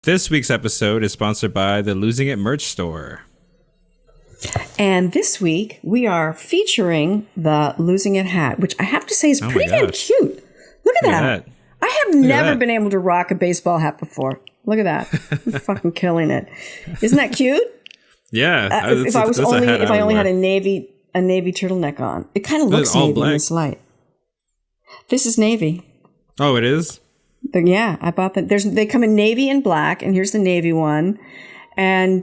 This week's episode is sponsored by the Losing It merch store. And this week, we are featuring the Losing It hat, which I have to say is pretty damn cute. Look at that. I have never been able to rock a baseball hat before. Look at that. I'm fucking killing it. Isn't that cute? Yeah. If I only had a navy turtleneck on. It kind of looks navy in this light. This is navy. Oh, it is? Yeah, I bought that. They come in navy and black, and here's the navy one. And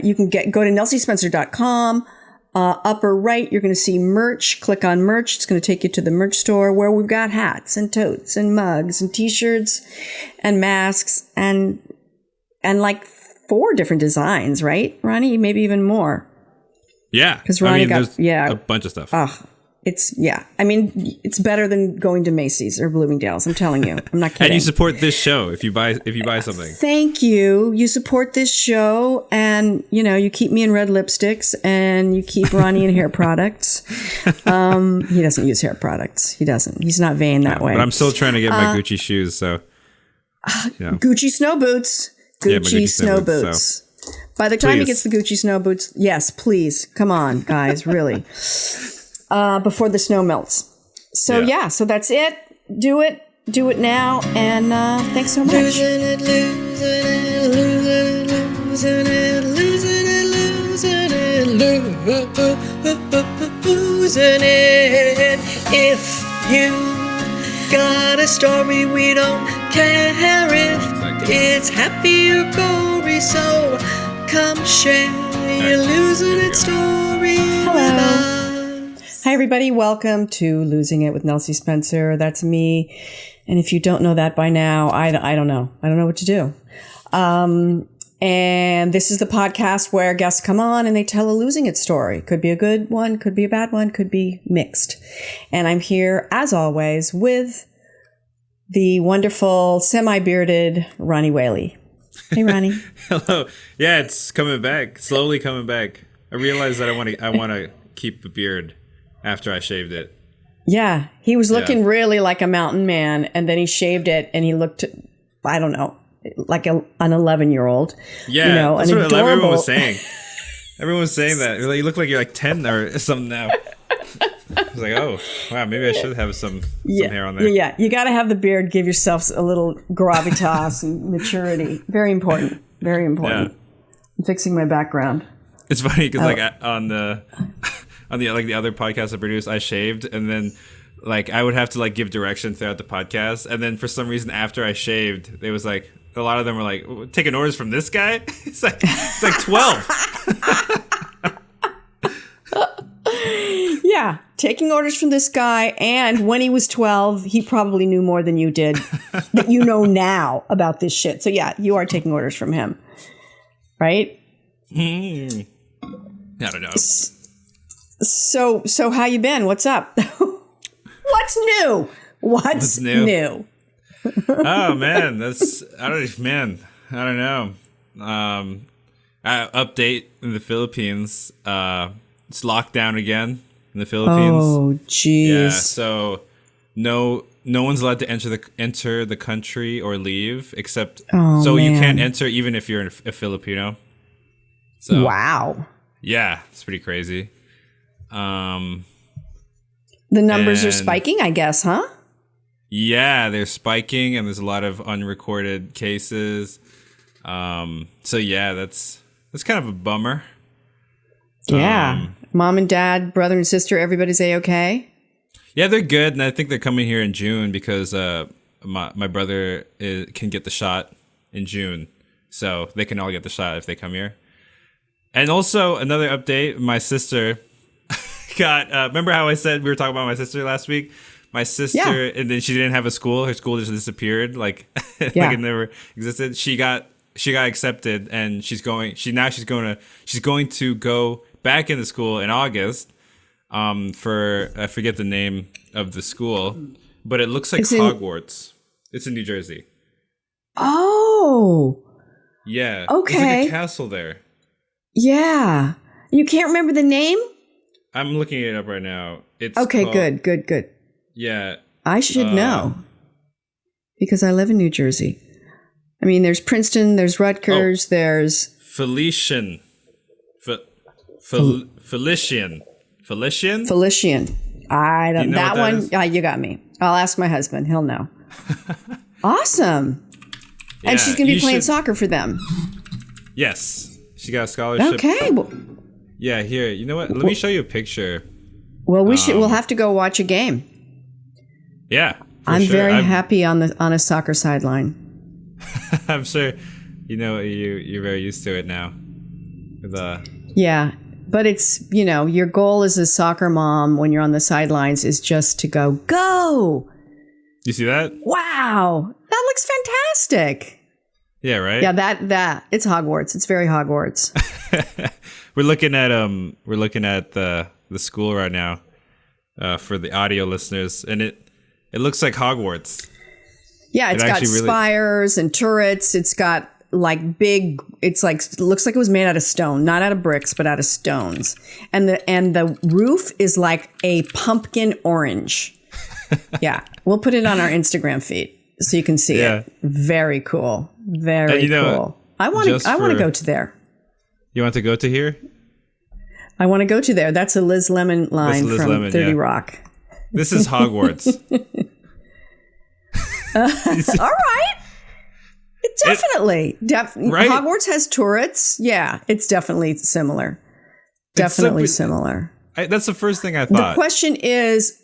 you can go to nelsiespencer.com. Upper right, you're going to see merch. Click on merch. It's going to take you to the merch store where we've got hats and totes and mugs and t-shirts and masks and like 4 different designs, right, Ronnie? Maybe even more. Yeah. Because Ronnie there's a bunch of stuff. It's better than going to Macy's or Bloomingdale's. I'm telling you. I'm not kidding. And you support this show if you buy something. Thank you. You support this show, and you keep me in red lipsticks, and you keep Ronnie in hair products. He doesn't use hair products. He doesn't. He's not vain that way. But I'm still trying to get my Gucci shoes. So Gucci snow boots. Gucci snow boots. So. By the time he gets the Gucci snow boots, yes, please, come on, guys, really. Before the snow melts. So so that's it. Do it now, and thanks so much. Losing it. If you got a story, we don't care if it's happy or gory. So come share your losing it story. Hello. Hi, everybody. Welcome to Losing It with Nelsie Spencer. That's me. And if you don't know that by now, I don't know. I don't know what to do. And this is the podcast where guests come on and they tell a losing it story. Could be a good one, could be a bad one, could be mixed. And I'm here, as always, with the wonderful, semi-bearded Ronnie Whaley. Hey, Ronnie. Hello. Yeah, it's coming back. Slowly coming back. I realized that I want to keep the beard after I shaved it. Yeah, he was looking really like a mountain man, and then he shaved it, and he looked, I don't know, like an 11-year-old. Yeah, that's what everyone was saying. Everyone was saying that. You look like you're like 10 or something now. I was like, oh, wow, maybe I should have some hair on there. Yeah, you got to have the beard, give yourself a little gravitas and maturity. Very important. Very important. Yeah. I'm fixing my background. It's funny because on the other podcast I produced, I shaved, and then I would have to give direction throughout the podcast, and then for some reason after I shaved, it was like a lot of them were like, taking orders from this guy. It's like 12. Yeah, taking orders from this guy, and when he was 12, he probably knew more than you did that you know now about this shit. So yeah, you are taking orders from him, right? I don't know. So how you been? What's up? What's new? What's new? Oh man, I don't know. Update in the Philippines. It's locked down again in the Philippines. Oh jeez. Yeah. So no one's allowed to enter the country or leave except. You can't enter even if you're a Filipino. So, wow. Yeah, it's pretty crazy. The numbers are spiking, I guess, huh? Yeah, they're spiking, and there's a lot of unrecorded cases. So yeah, that's kind of a bummer. Yeah. Mom and dad, brother and sister, everybody's A-okay? Yeah, they're good, and I think they're coming here in June because my brother can get the shot in June, so they can all get the shot if they come here. And also, another update, my sister got, remember how I said we were talking about my sister last week? My sister, and then she didn't have a school. Her school just disappeared, like it never existed. She got accepted, and she's going to go back into school in August. For I forget the name of the school, but it looks like Hogwarts. It's in New Jersey. Oh. Yeah. Okay. There's like a castle there. Yeah. You can't remember the name? I'm looking it up right now. It's okay, called, good. Yeah. I should know because I live in New Jersey. I mean, there's Princeton, there's Rutgers, there's Felician. Felician. I don't. You know That what that one, is? you got me. I'll ask my husband. He'll know. Awesome. Yeah, And she's going to be you playing should- soccer for them. Yes. She got a scholarship. Okay. Well, Yeah, here. You know what? Let me show you a picture. we'll have to go watch a game. Yeah. for I'm sure. very happy on a soccer sideline. I'm sure you're very used to it now. With Yeah. But it's, your goal as a soccer mom when you're on the sidelines is just to go. you see that? Wow. That looks fantastic. Yeah, right? Yeah, that it's Hogwarts. It's very Hogwarts. We're looking at the school right now for the audio listeners, and it looks like Hogwarts. Yeah, it's got actually really- spires and turrets. It's got looks like it was made out of stone, not out of bricks, but out of stones. And the roof is like a pumpkin orange. Yeah, we'll put it on our Instagram feed so you can see it. Very cool. Very cool. I want to go to there. You want to go to here? I want to go to there. That's a Liz Lemon line Liz from Lemon, 30 yeah. Rock. This is Hogwarts. All right. Definitely. Right? Hogwarts has turrets. Yeah, it's definitely similar. Definitely similar. That's the first thing I The thought. question is,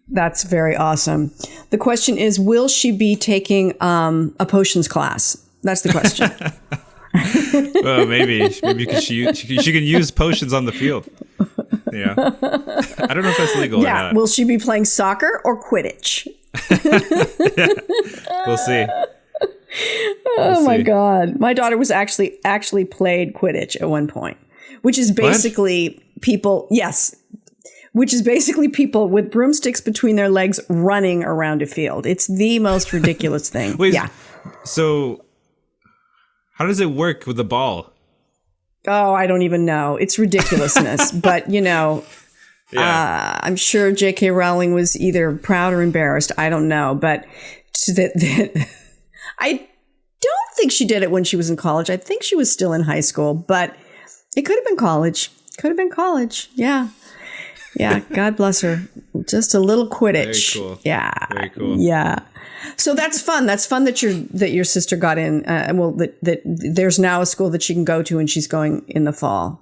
that's very awesome. The question is, will she be taking a potions class? That's the question. Well, maybe because she can use potions on the field. Yeah. I don't know if that's legal or not. Will she be playing soccer or Quidditch? We'll see. Oh my God. My daughter was actually played Quidditch at one point, which is basically people with broomsticks between their legs running around a field. It's the most ridiculous thing. Wait, yeah. So how does it work with the ball? Oh, I don't even know. It's ridiculousness. But, I'm sure J.K. Rowling was either proud or embarrassed. I don't know. But I don't think she did it when she was in college. I think she was still in high school. But it could have been college. Could have been college. Yeah. Yeah. God bless her. Just a little Quidditch. Very cool. Yeah. Very cool. Yeah. So that's fun. That's fun that your sister got in. That there's now a school that she can go to, and she's going in the fall.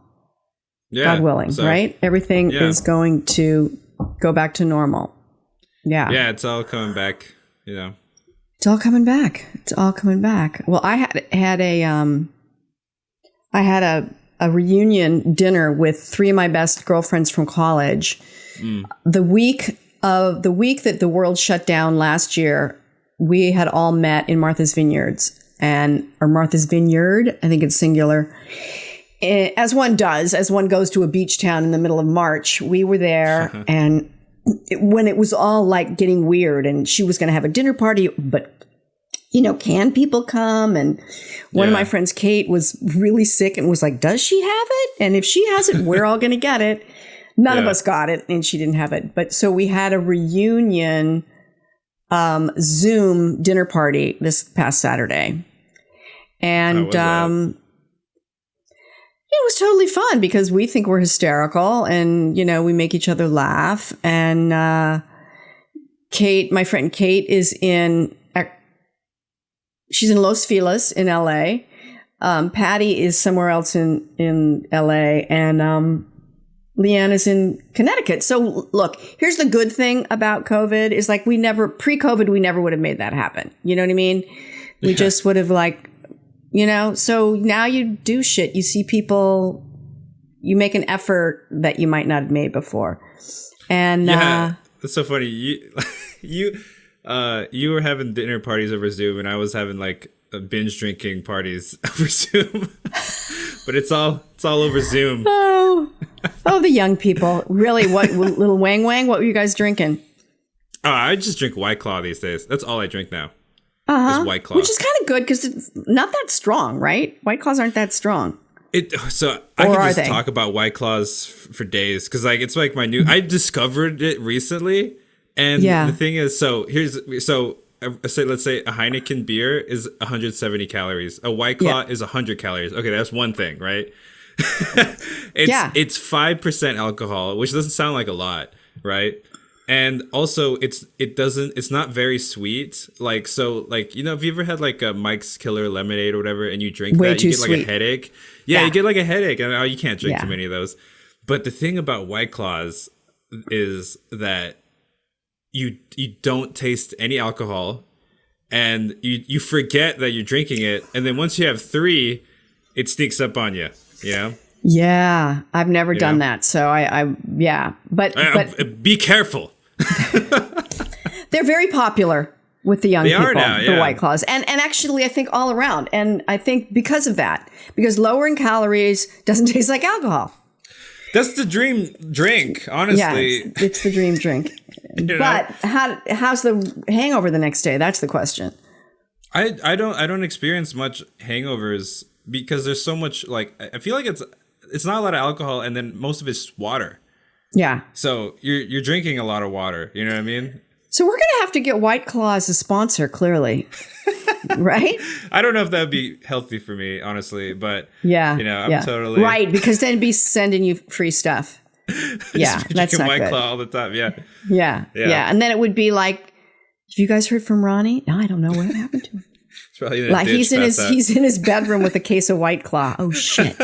Yeah, God willing, right? Everything is going to go back to normal. Yeah. Yeah, it's all coming back. It's all coming back. It's all coming back. Well, I had a reunion dinner with 3 of my best girlfriends from college. The week that the world shut down last year, we had all met in Martha's Vineyards or Martha's Vineyard, I think it's singular. As one does, as one goes to a beach town in the middle of March, we were there and when it was all like getting weird and she was going to have a dinner party, but can people come? And one of my friends, Kate, was really sick and was like, does she have it? And if she has it, we're all going to get it. None of us got it and she didn't have it. But so we had a reunion Zoom dinner party this past Saturday. And it was totally fun because we think we're hysterical and, we make each other laugh. And Kate, my friend Kate, she's in Los Feliz in LA. Patty is somewhere else in LA. And Leanne is in Connecticut. So look, here's the good thing about COVID is like pre-COVID, we never would have made that happen. You know what I mean? We just would have so now you do shit. You see people, you make an effort that you might not have made before. And that's so funny. You were having dinner parties over Zoom and I was having binge drinking parties over Zoom. But it's all over Zoom. Oh, the young people. Really? What, little Wang Wang? What were you guys drinking? Oh, I just drink White Claw these days. That's all I drink now. Is White Claw. Which is kind of good because it's not that strong, right? White Claws aren't that strong. So I can just talk about White Claws for days because it's like my new. I discovered it recently, and the thing is, so say, let's say a Heineken beer is 170 calories. A White Claw is 100 calories. Okay, that's one thing, right? It's 5% alcohol, which doesn't sound like a lot, right? And also it's not very sweet. Like, so like, you know, have you ever had like a Mike's Killer Lemonade or whatever, and you drink Way that, too you get like sweet. a headache. Yeah, you get like a headache, and you can't drink too many of those. But the thing about White Claws is that you don't taste any alcohol, and you forget that you're drinking it, and then once you have 3, it sneaks up on you. Yeah. Yeah, I've never done that. So but be careful. They're very popular with the young people, are now, the White Claws. And actually, I think all around. And I think because of that, because lower in calories doesn't taste like alcohol. That's the dream drink, honestly. Yeah, it's the dream drink. But how's the hangover the next day? That's the question. I don't experience much hangovers because there's so much, like, I feel like it's not a lot of alcohol, and then most of it's water. Yeah. So you're drinking a lot of water. You know what I mean? So we're gonna have to get White Claw as a sponsor, clearly, right? I don't know if that would be healthy for me, honestly, but yeah, you know, I'm totally right, because then be sending you free stuff. Yeah, that's not White good. Claw all the time. Yeah, and then it would be like, have you guys heard from Ronnie? No, I don't know what happened to him. It's probably like he's in his bedroom with a case of White Claw. Oh shit.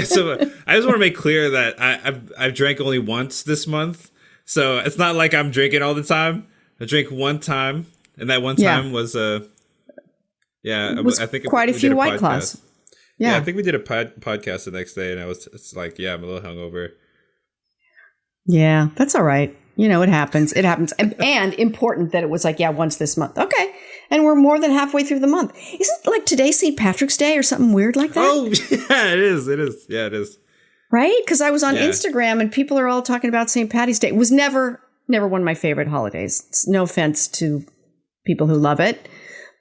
So I just want to make clear that I've drank only once this month, so it's not like I'm drinking all the time. I drank one time, and that one time was I think quite a few White Claws. Yeah, I think we did a podcast the next day, and it's like, I'm a little hungover. Yeah, that's all right. You know, it happens. It happens. And important that it was like, once this month. Okay. And we're more than halfway through the month. Isn't like today St. Patrick's Day or something weird like that? Oh, yeah, it is. It is. Yeah, it is. Right? Because I was on Instagram and people are all talking about St. Patty's Day. It was never one of my favorite holidays. It's no offense to people who love it.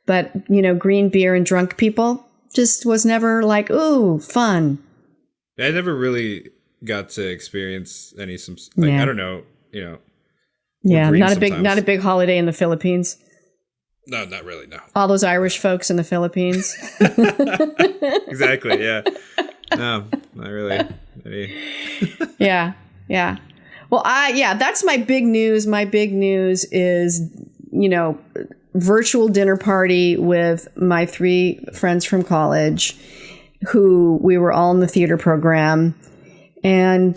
But, you know, green beer and drunk people just was never like, ooh, fun. I never really got to experience I don't know, you know. Yeah, not a big holiday in the Philippines. No, not really, no. All those Irish folks in the Philippines. Exactly, yeah. No, not really. Yeah. Well, that's my big news. My big news is, you know, virtual dinner party with my 3 friends from college who we were all in the theater program. And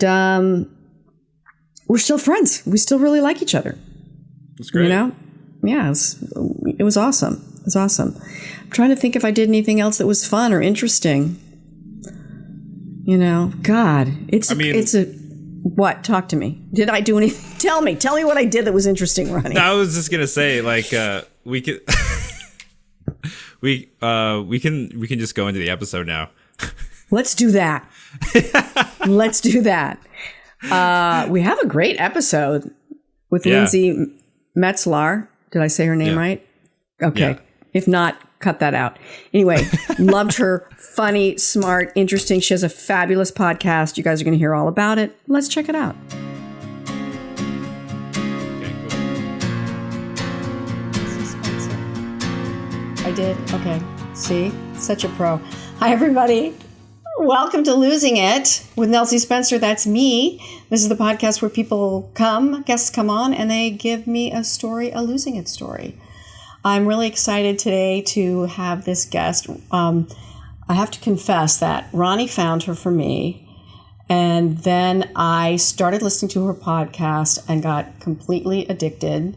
we're still friends. We still really like each other. That's great. You know? Yeah, it was awesome. It was awesome. I'm trying to think if I did anything else that was fun or interesting. You know, God, it's a what? Talk to me. Did I do anything? Tell me what I did that was interesting, Ronnie. No, I was just gonna say, like, we could we can just go into the episode now. Let's do that. Let's do that. We have a great episode with Lindsey Metselaar. Did I say her name right? Okay. Yeah. If not, cut that out. Anyway, loved her. Funny, smart, interesting. She has a fabulous podcast. You guys are going to hear all about it. Let's check it out. Okay, cool. I did? Okay. See? Such a pro. Hi, everybody. Welcome to Losing It with Nelsie Spencer. That's me. This is the podcast where guests come on, and they give me a story, a losing it story. I'm really excited today to have this guest. I have to confess that Ronnie found her for me, and then I started listening to her podcast and got completely addicted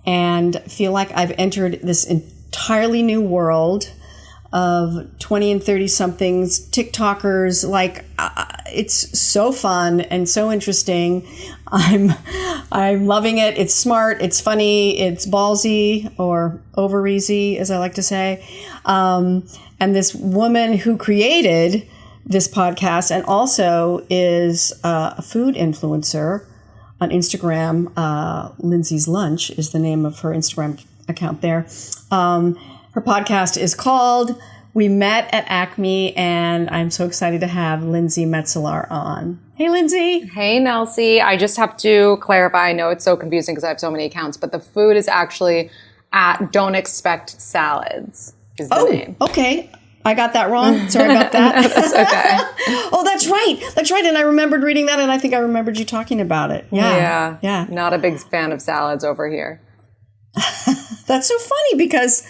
and feel like I've entered this entirely new world of 20 and 30 somethings, TikTokers. Like, it's so fun and so interesting. I'm loving it. It's smart. It's funny. It's ballsy, or over-easy, as I like to say. And this woman who created this podcast and also is a food influencer on Instagram, Lindsey's Lunch is the name of her Instagram account there. Her podcast is called We Met at Acme, and I'm so excited to have Lindsey Metselaar on. Hey, Lindsey. Hey, Nelsie. I just have to clarify. I know it's so confusing because I have so many accounts, but the food is actually at Don't Expect Salads is the name. Okay. I got that wrong. Sorry about that. That's okay. Oh, that's right. That's right. And I remembered reading that, and I think I remembered you talking about it. Yeah. Yeah. Not a big fan of salads over here. That's so funny because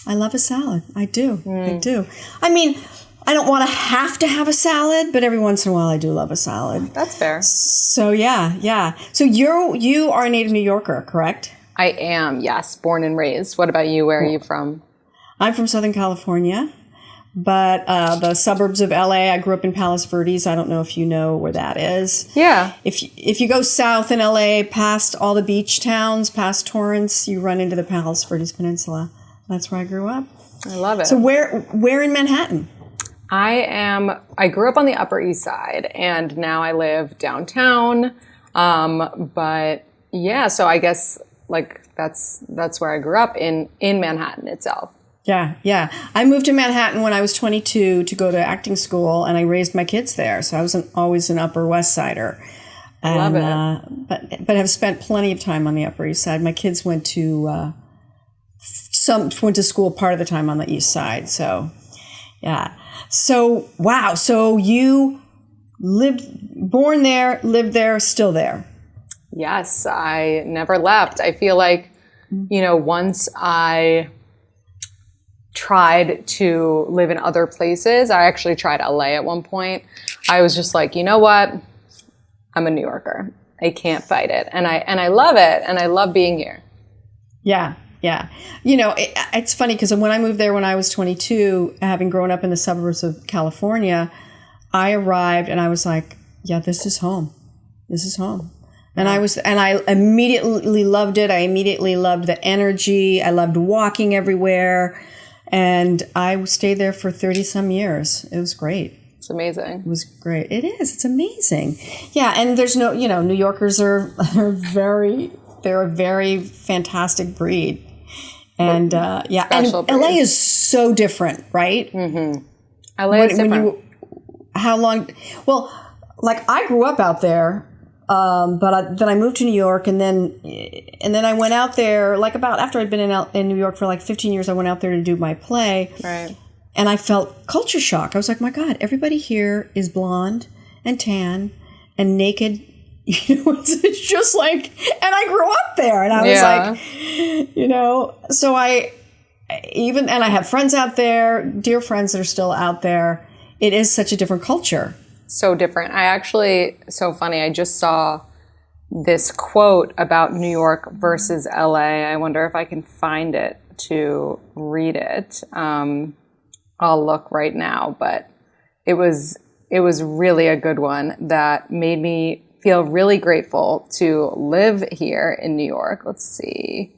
I love a salad. I do. I do. I mean, I don't want to have a salad, but every once in a while I do love a salad. That's fair. So yeah. So you are a native New Yorker, correct? I am, yes. Born and raised. What about you? Where are you from? I'm from Southern California. But the suburbs of LA, I grew up in Palos Verdes. I don't know if you know where that is. Yeah. If you go south in LA, past all the beach towns, past Torrance, you run into the Palos Verdes Peninsula. That's where I grew up. I love it. So where in Manhattan? I grew up on the Upper East Side, and now I live downtown. But yeah, so I guess that's where I grew up in Manhattan itself. Yeah. I moved to Manhattan when I was 22 to go to acting school, and I raised my kids there. So I was always an Upper West Sider. Love it. But have spent plenty of time on the Upper East Side. My kids went to school part of the time on the East Side. So, yeah. So, wow. So you born there, lived there, still there. Yes, I never left. I feel like, once I tried to live in other places. I actually tried LA at one point. I was just like, you know what? I'm a New Yorker. I can't fight it. And I love it. And I love being here. Yeah. It's funny because when I moved there when I was 22, having grown up in the suburbs of California, I arrived and I was like, yeah, this is home. This is home. And I immediately loved it. I immediately loved the energy. I loved walking everywhere. And I stayed there for 30 some years. It was great. It's amazing. It was great. It is. It's amazing. Yeah. And there's no, New Yorkers they're a very fantastic breed. And and LA is so different, right? Mm-hmm. LA is different. How long? Well, like I grew up out there. But then I moved to New York, and then I went out there after I'd been in New York for 15 years. I went out there to do my play, right? And I felt culture shock. I was like, my God, everybody here is blonde and tan and naked. It's just like, and I grew up there, and I was like, so I have friends out there, dear friends that are still out there. It is such a different culture. So different. So funny. I just saw this quote about New York versus LA. I wonder if I can find it to read it. I'll look right now, but it was really a good one that made me feel really grateful to live here in New York. Let's see.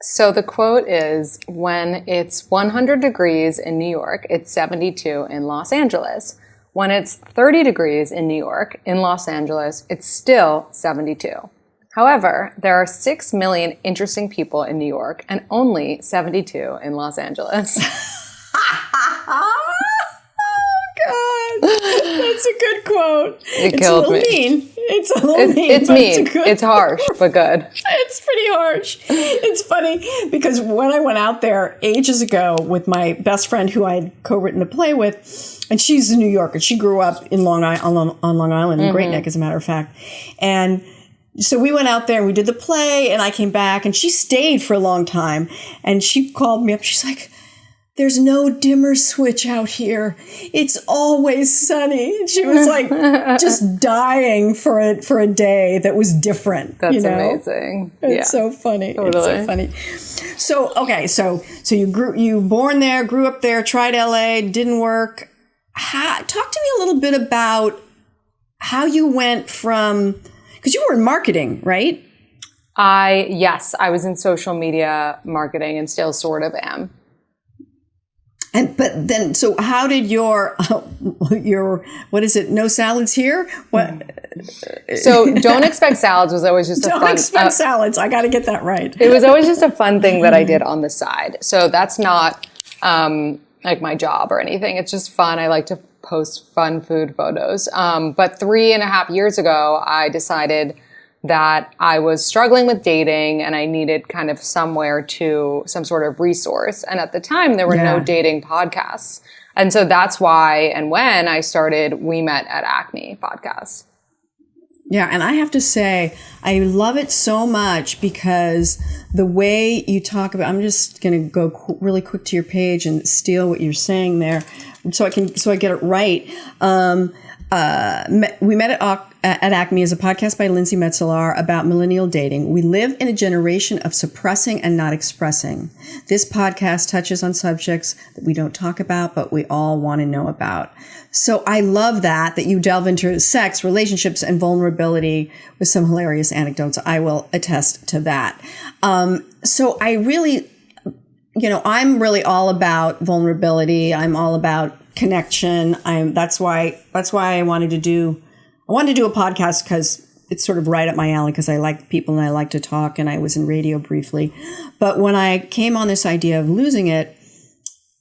So the quote is, when it's 100 degrees in New York, it's 72 in Los Angeles. When it's 30 degrees in New York, in Los Angeles, it's still 72. However, there are 6 million interesting people in New York and only 72 in Los Angeles. Oh, God. That's a good quote. It killed me. Mean. It's a little mean. It's mean. It's harsh, but good. It's pretty harsh. It's funny because when I went out there ages ago with my best friend who I had co-written a play with, and she's a New Yorker. She grew up in on Long Island, in Great Neck, as a matter of fact. And so we went out there and we did the play, and I came back, and she stayed for a long time. And she called me up. She's like, there's no dimmer switch out here. It's always sunny. And she was like just dying for a day that was different. That's amazing. It's so funny. Totally. It's so funny. So, okay. So you born there, grew up there, tried LA, didn't work. Talk to me a little bit about how you went from, because you were in marketing, right? Yes, I was in social media marketing and still sort of am. But then, so how did your what is it? No salads here? What? So Don't Expect Salads was always just a fun. Don't expect salads. I got to get that right. It was always just a fun thing that I did on the side. So that's not like my job or anything. It's just fun. I like to post fun food photos. But 3.5 years ago, I decided that I was struggling with dating and I needed kind of some sort of resource. And at the time, there were no dating podcasts. And so that's why and when I started We Met at Acme podcast. Yeah, and I have to say, I love it so much because the way you talk about, I'm just going to go really quick to your page and steal what you're saying there so I get it right. We Met at Acme is a podcast by Lindsey Metselaar about millennial dating. We live in a generation of suppressing and not expressing. This podcast touches on subjects that we don't talk about, but we all want to know about. So I love that you delve into sex, relationships, and vulnerability with some hilarious anecdotes. I will attest to that. So I really, I'm really all about vulnerability. I'm all about connection. That's why I wanted to do a podcast, because it's sort of right up my alley, because I like people and I like to talk, and I was in radio briefly. But when I came on this idea of losing it,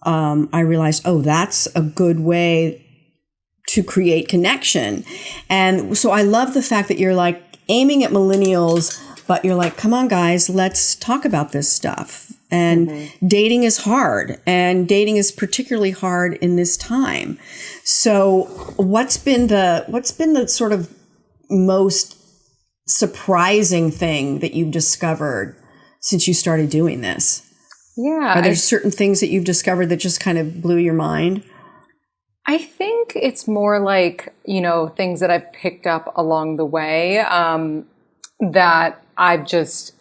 I realized, that's a good way to create connection. And so I love the fact that you're like aiming at millennials, but you're like, come on guys, let's talk about this stuff. And dating is hard, and dating is particularly hard in this time. So what's been the sort of most surprising thing that you've discovered since you started doing this? Yeah. Are there certain things that you've discovered that just kind of blew your mind? I think it's more like, things that I've picked up along the way, that I've just,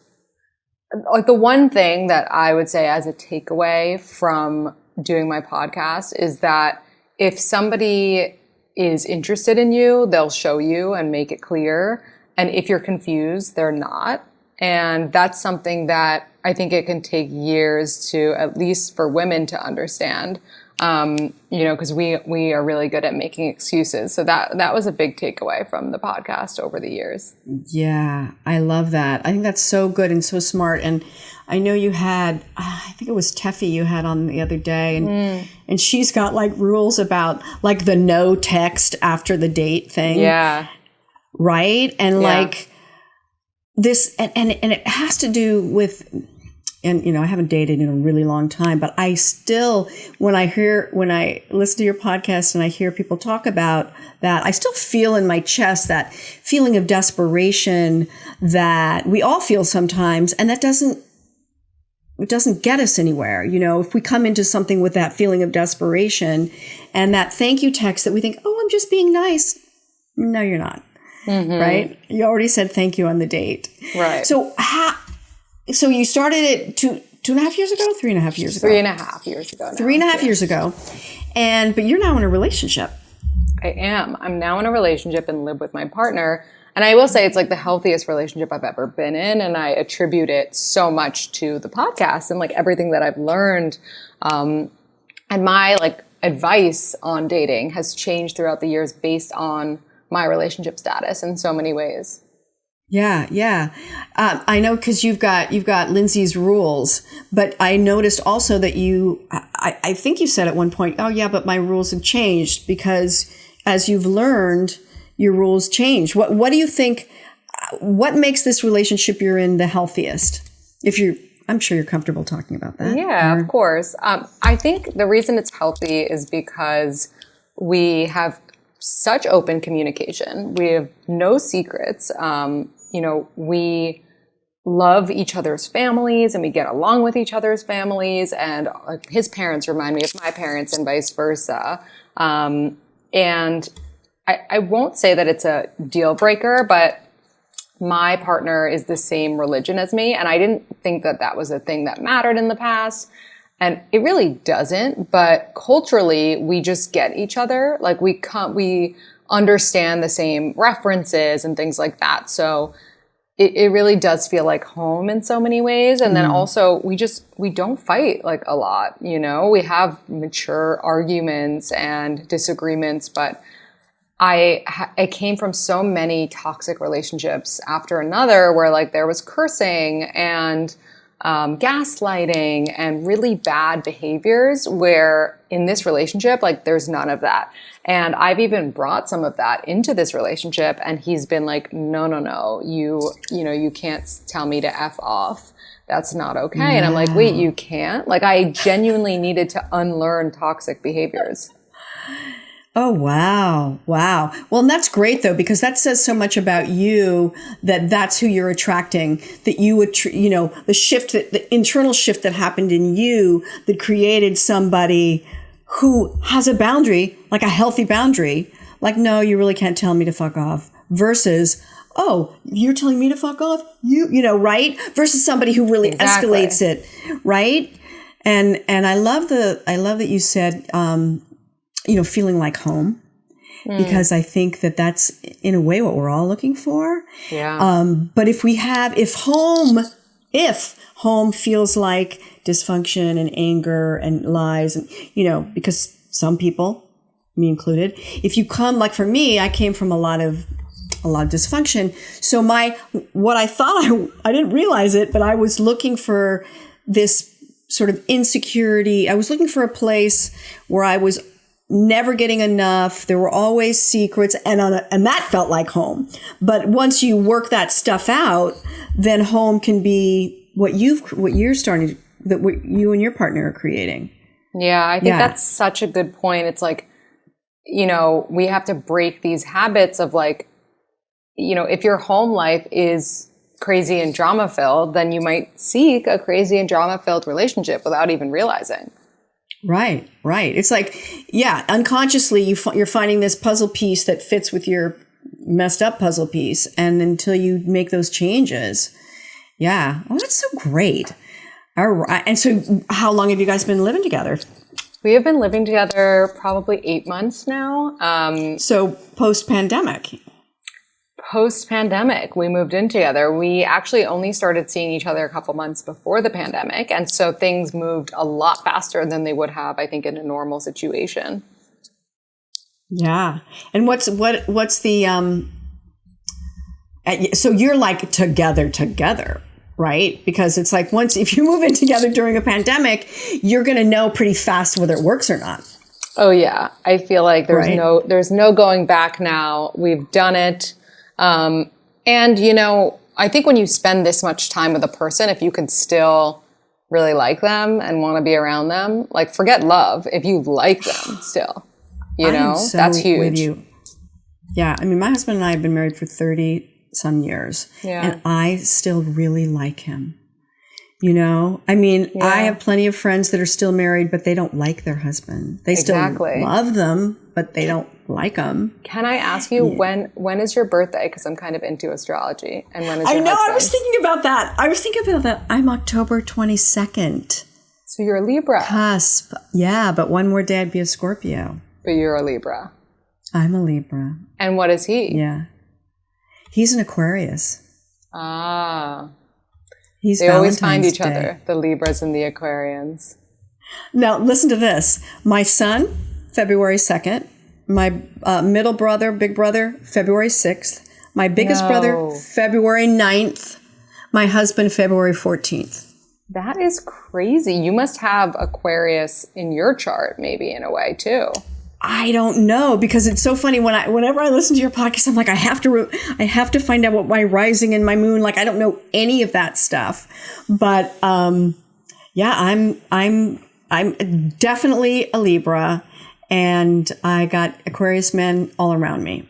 like, the one thing that I would say as a takeaway from doing my podcast is that if somebody is interested in you, they'll show you and make it clear. And if you're confused, they're not. And that's something that I think it can take years to, at least for women, to understand. Because we are really good at making excuses. So that was a big takeaway from the podcast over the years. Yeah, I love that. I think that's so good and so smart. And I know you had, I think it was Teffy you had on the other day, and she's got like rules about like the no text after the date thing. Yeah. Right? And like this, and it has to do with, and I haven't dated in a really long time, but I still, when I listen to your podcast and I hear people talk about that, I still feel in my chest that feeling of desperation that we all feel sometimes, and it doesn't get us anywhere. If we come into something with that feeling of desperation and that thank you text that we think, I'm just being nice. No, you're not. Right? You already said thank you on the date. Right. So you started it 2.5 years ago, 3.5 years ago? 3.5 years ago now. 3.5 years ago. But you're now in a relationship. I am. I'm now in a relationship and live with my partner. And I will say it's like the healthiest relationship I've ever been in. And I attribute it so much to the podcast and like everything that I've learned. And my like advice on dating has changed throughout the years based on my relationship status in so many ways. Yeah. I know, because you've got Lindsey's rules, but I noticed also that I think you said at one point, but my rules have changed, because as you've learned, your rules change. What do you think, what makes this relationship you're in the healthiest? I'm sure you're comfortable talking about that. Yeah, of course. I think the reason it's healthy is because we have such open communication. We have no secrets. We love each other's families and we get along with each other's families, and his parents remind me of my parents and vice versa. And I won't say that it's a deal breaker, but my partner is the same religion as me. And I didn't think that was a thing that mattered in the past. And it really doesn't, but culturally we just get each other. Like we understand the same references and things like that. So it really does feel like home in so many ways. And then also we don't fight like a lot, we have mature arguments and disagreements, but I came from so many toxic relationships after another where like there was cursing and gaslighting and really bad behaviors, where in this relationship, like there's none of that. And I've even brought some of that into this relationship, and he's been like, no, you can't tell me to F off. That's not okay. And I'm like, wait, you can't? Like, I genuinely needed to unlearn toxic behaviors. Oh, wow. Wow. Well, and that's great, though, because that says so much about you, that's who you're attracting, that you would, the internal shift that happened in you that created somebody who has a boundary, like a healthy boundary, like, no, you really can't tell me to fuck off, versus, oh, you're telling me to fuck off? Right? Versus somebody who really escalates it, right? And I love that you said, feeling like home, because I think that's in a way what we're all looking for. Yeah. But if home feels like dysfunction and anger and lies, and, because some people, me included, if you come, like for me, I came from a lot of dysfunction. So what I thought, I didn't realize it, but I was looking for this sort of insecurity. I was looking for a place where I was never getting enough. There were always secrets, and that felt like home. But once you work that stuff out, then home can be what you're starting to, what you and your partner are creating. Yeah, I think that's such a good point. It's like, we have to break these habits of like, if your home life is crazy and drama filled, then you might seek a crazy and drama filled relationship without even realizing. Right. It's like, unconsciously you're finding this puzzle piece that fits with your messed up puzzle piece. And until you make those changes. Yeah. Oh, that's so great. All right. And so how long have you guys been living together? We have been living together probably 8 months now. So post-pandemic. Post-pandemic, we moved in together. We actually only started seeing each other a couple months before the pandemic. And so things moved a lot faster than they would have, I think, in a normal situation. Yeah. And what's the, so you're like together, right? Because it's like if you move in together during a pandemic, you're going to know pretty fast whether it works or not. Oh yeah. I feel like there's no going back now. We've done it. And, I think when you spend this much time with a person, if you can still really like them and want to be around them, like forget love, if you like them still, that's huge. With you. Yeah. I mean, my husband and I have been married for 30 some years, and I still really like him. I mean, I have plenty of friends that are still married, but they don't like their husband. They still love them, but they don't like them. Can I ask you when is your birthday? Because I'm kind of into astrology. And when is your husband? I was thinking about that. I'm October 22nd. So you're a Libra. Cusp. Yeah, but one more day I'd be a Scorpio. But you're a Libra. I'm a Libra. And what is he? Yeah. He's an Aquarius. Ah. They always find each other, the Libras and the Aquarians. Now, listen to this. My son, February 2nd. My middle brother, big brother, February 6th. My biggest brother, February 9th. My husband, February 14th. That is crazy. You must have Aquarius in your chart, maybe, in a way, too. I don't know, because it's so funny whenever I listen to your podcast, I'm like, I have to find out what my rising and my moon, like, I don't know any of that stuff, but, I'm definitely a Libra, and I got Aquarius men all around me.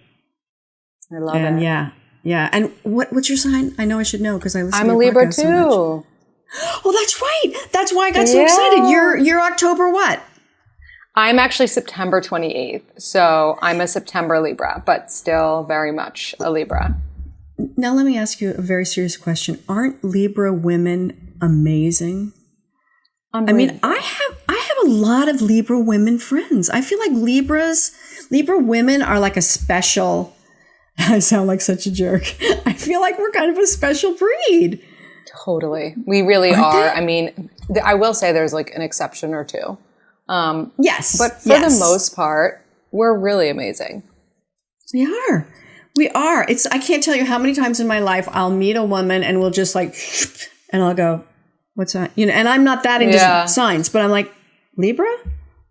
I love it. Yeah. And what's your sign? I know I should know because I listen to your I'm a Libra podcast too. So much. Oh, that's right. That's why I got so excited. You're October what? I'm actually September 28th. So I'm a September Libra, but still very much a Libra. Now, let me ask you a very serious question. Aren't Libra women amazing? I mean, I have a lot of Libra women friends. I feel like Libra women are like a special, I sound like such a jerk. I feel like we're kind of a special breed. Totally. We really are. I mean, I will say there's like an exception or two. Yes. But for the most part, we're really amazing. We are. I can't tell you how many times in my life I'll meet a woman and we'll just like, and I'll go, What's that? And I'm not that into signs, but I'm like, Libra?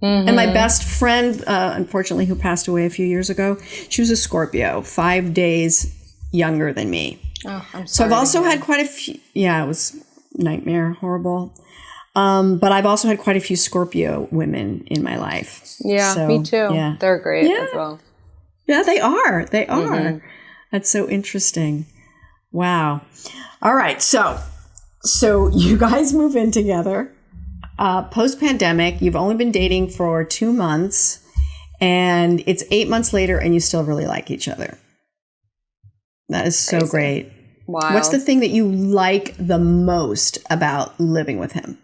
Mm-hmm. And my best friend, unfortunately, who passed away a few years ago, she was a Scorpio, 5 days younger than me. Oh, I'm sorry. So I've also had quite a few. Yeah, it was nightmare, horrible. But I've also had quite a few Scorpio women in my life. Yeah, so, me too. Yeah. They're great as well. Yeah, they are. They are. Mm-hmm. That's so interesting. Wow. All right. So you guys move in together. Post-pandemic, you've only been dating for 2 months, and it's 8 months later, and you still really like each other. That is so great. Wow. What's the thing that you like the most about living with him?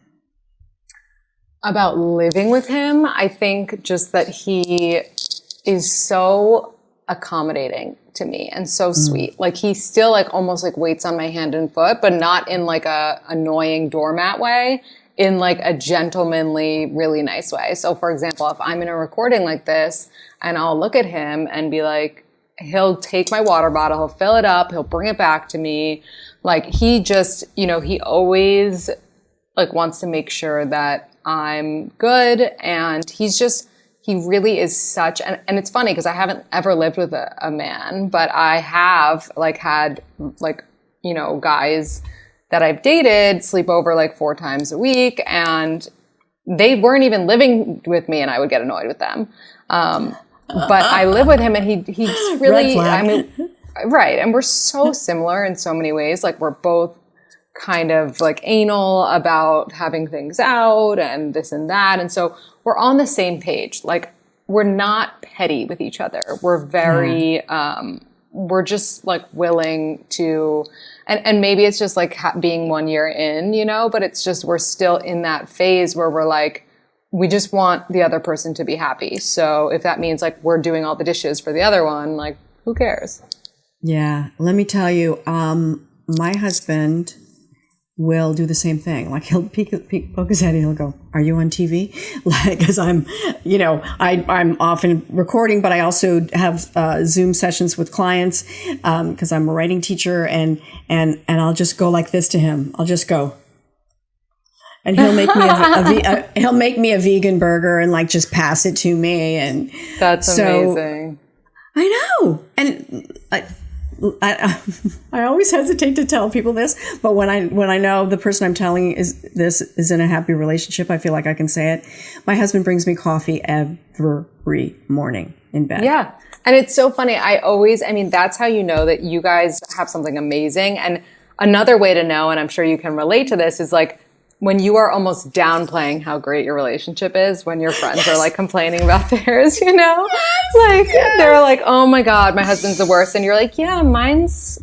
About living with him, I think just that he is so accommodating to me and so sweet. Like he still like almost like waits on my hand and foot, but not in like a annoying doormat way, in like a gentlemanly, really nice way. So for example, if I'm in a recording like this and I'll look at him and be like, he'll take my water bottle, he'll fill it up, he'll bring it back to me. Like he just, he always like wants to make sure that I'm good. And he really is such, and it's funny because I haven't ever lived with a man, but I have like had like, guys that I've dated sleep over like 4 times a week, and they weren't even living with me and I would get annoyed with them. But I live with him and he's really, right. And we're so similar in so many ways. Like we're both kind of like anal about having things out and this and that. And so we're on the same page. Like we're not petty with each other. We're very, we're just like willing to, and maybe it's just like being 1 year in, but it's just, we're still in that phase where we're like, we just want the other person to be happy. So if that means like we're doing all the dishes for the other one, like who cares? Yeah. Let me tell you, my husband will do the same thing. Like he'll poke his head and he'll go, "Are you on TV?" Like, cause I'm often recording, but I also have Zoom sessions with clients, cause I'm a writing teacher, and I'll just go like this to him. I'll just go. And he'll make me he'll make me a vegan burger and like just pass it to me, and that's amazing. I know, and I always hesitate to tell people this, but when I know the person I'm telling is in a happy relationship, I feel like I can say it. My husband brings me coffee every morning in bed. Yeah, and it's so funny. That's how you know that you guys have something amazing. And another way to know, and I'm sure you can relate to this, is like when you are almost downplaying how great your relationship is, when your friends are like complaining about theirs, they're like, "Oh my God, my husband's the worst." And you're like, "Yeah, mine's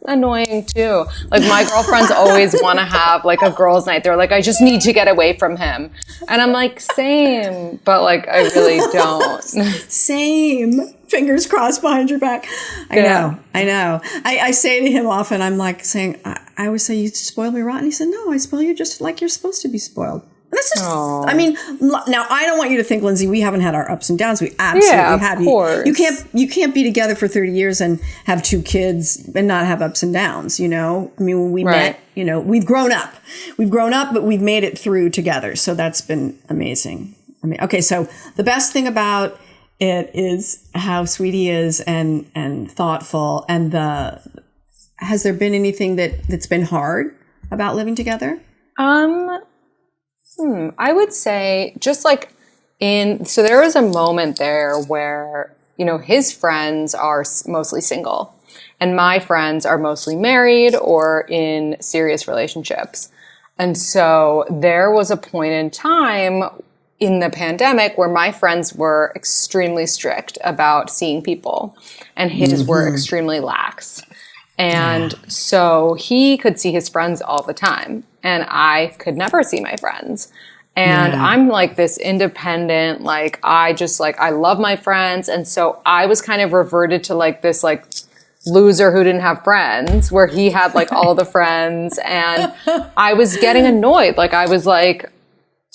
annoying too." Like my girlfriends always want to have like a girls' night. They're like, "I just need to get away from him." And I'm like, same, but like, I really don't. Same. Fingers crossed behind your back. I know. I say to him often, I'm like saying, I always say, "You spoil me rotten." He said, "No, I spoil you just like you're supposed to be spoiled." And that's just, now I don't want you to think, Lindsay, we haven't had our ups and downs. We absolutely have. Of course. You can't be together for 30 years and have 2 kids and not have ups and downs, when we met, we've grown up, but we've made it through together. So that's been amazing. Okay. So the best thing about it is how sweet he is and thoughtful. And has there been anything that's been hard about living together? I would say just like so there was a moment there where, his friends are mostly single and my friends are mostly married or in serious relationships. And so there was a point in time in the pandemic where my friends were extremely strict about seeing people and his were extremely lax. And so he could see his friends all the time and I could never see my friends. And I'm like this independent, like I love my friends. And so I was kind of reverted to like this like loser who didn't have friends, where he had like all the friends, and I was getting annoyed. Like I was like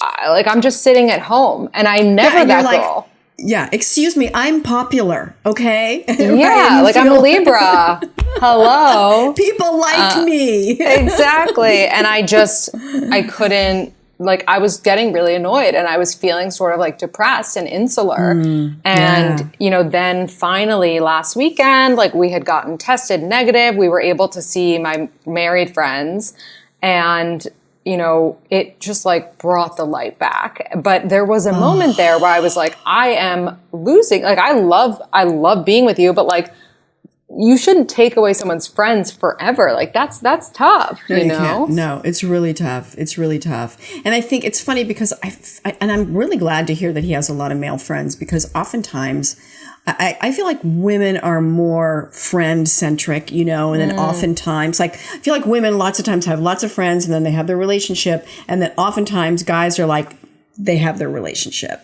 I'm just sitting at home and I'm never that girl. Yeah, excuse me, I'm popular, okay? Yeah, like I'm a Libra. hello. People like me. Exactly. And I couldn't, like, I was getting really annoyed and I was feeling sort of like depressed and insular. Then finally last weekend, like, we had gotten tested negative. We were able to see my married friends, and it just like brought the light back. But there was a moment there where I was like, I am losing. Like, I love being with you, but like, you shouldn't take away someone's friends forever. Like, that's tough, No, you can't. No, it's really tough. It's really tough. And I think it's funny because I'm really glad to hear that he has a lot of male friends, because oftentimes I feel like women are more friend centric, and then oftentimes, like, I feel like women lots of times have lots of friends and then they have their relationship. And then oftentimes guys are like, they have their relationship.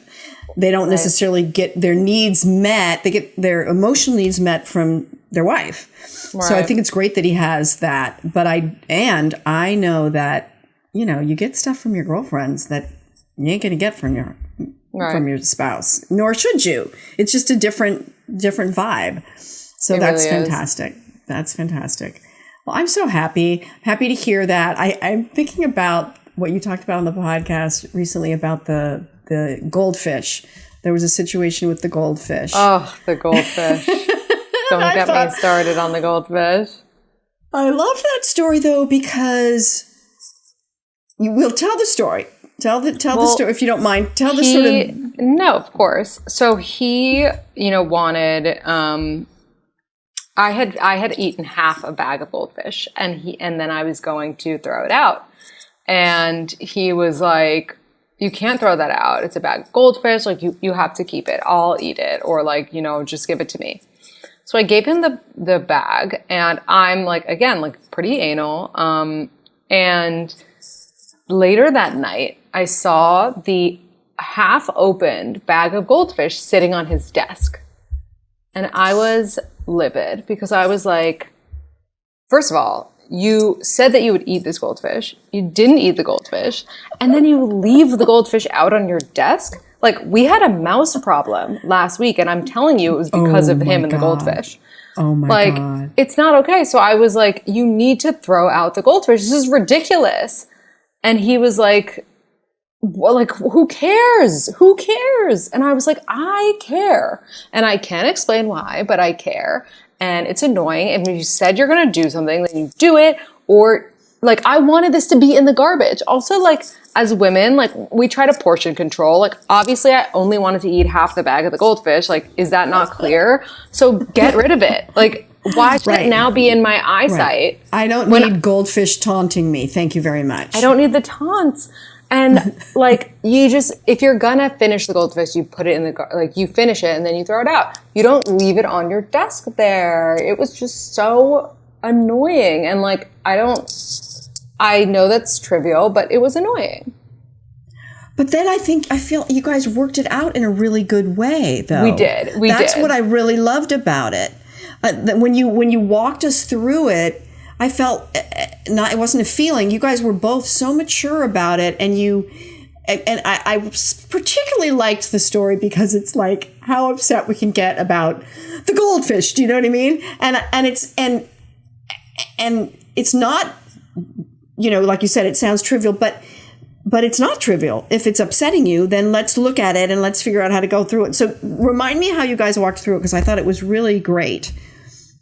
They don't necessarily get their needs met. They get their emotional needs met from their wife. Right. So I think it's great that he has that. But I know that, you get stuff from your girlfriends that you ain't going to get from your spouse, nor should you. It's just a different vibe. So that's really fantastic. That's fantastic. Well, I'm so happy to hear that. I'm thinking about what you talked about on the podcast recently about the goldfish. There was a situation with the goldfish. Oh, the goldfish. Don't get me started on the goldfish. I love that story, though, because you will tell the story. Tell the story, if you don't mind. Tell the sort of... No, of course. So he, wanted... I had eaten half a bag of goldfish, and then I was going to throw it out. And he was like, you can't throw that out. It's a bag of goldfish. Like, you have to keep it. I'll eat it. Or like, just give it to me. So I gave him the bag, and I'm like, again, like, pretty anal. And later that night, I saw the half opened bag of goldfish sitting on his desk. And I was livid because I was like, first of all, you said that you would eat this goldfish. You didn't eat the goldfish. And then you leave the goldfish out on your desk. Like, we had a mouse problem last week, and I'm telling you it was because of him and the goldfish. Oh my God. Like, it's not okay. So I was like, you need to throw out the goldfish. This is ridiculous. And he was like, well, like, who cares? Who cares? And I was like, I care. And I can't explain why, but I care. And it's annoying. If you said you're going to do something, then you do it. Or, like, I wanted this to be in the garbage. Also, like, as women, like, we try to portion control. Like, obviously, I only wanted to eat half the bag of the goldfish. Like, is that not clear? So get rid of it. Like, why should it now be in my eyesight? Right. I don't need goldfish taunting me. Thank you very much. I don't need the taunts. And like, if you're gonna finish the goldfish, you put it in you finish it and then you throw it out. You don't leave it on your desk there. It was just so annoying. And like, I know that's trivial, but it was annoying. But then I feel you guys worked it out in a really good way, though. We did. That's what I really loved about it. When you walked us through it, I felt it wasn't a feeling. You guys were both so mature about it, and I particularly liked the story because it's like how upset we can get about the goldfish. Do you know what I mean? And it's not, like you said, it sounds trivial, but it's not trivial. If it's upsetting you, then let's look at it and let's figure out how to go through it. So remind me how you guys walked through it, because I thought it was really great.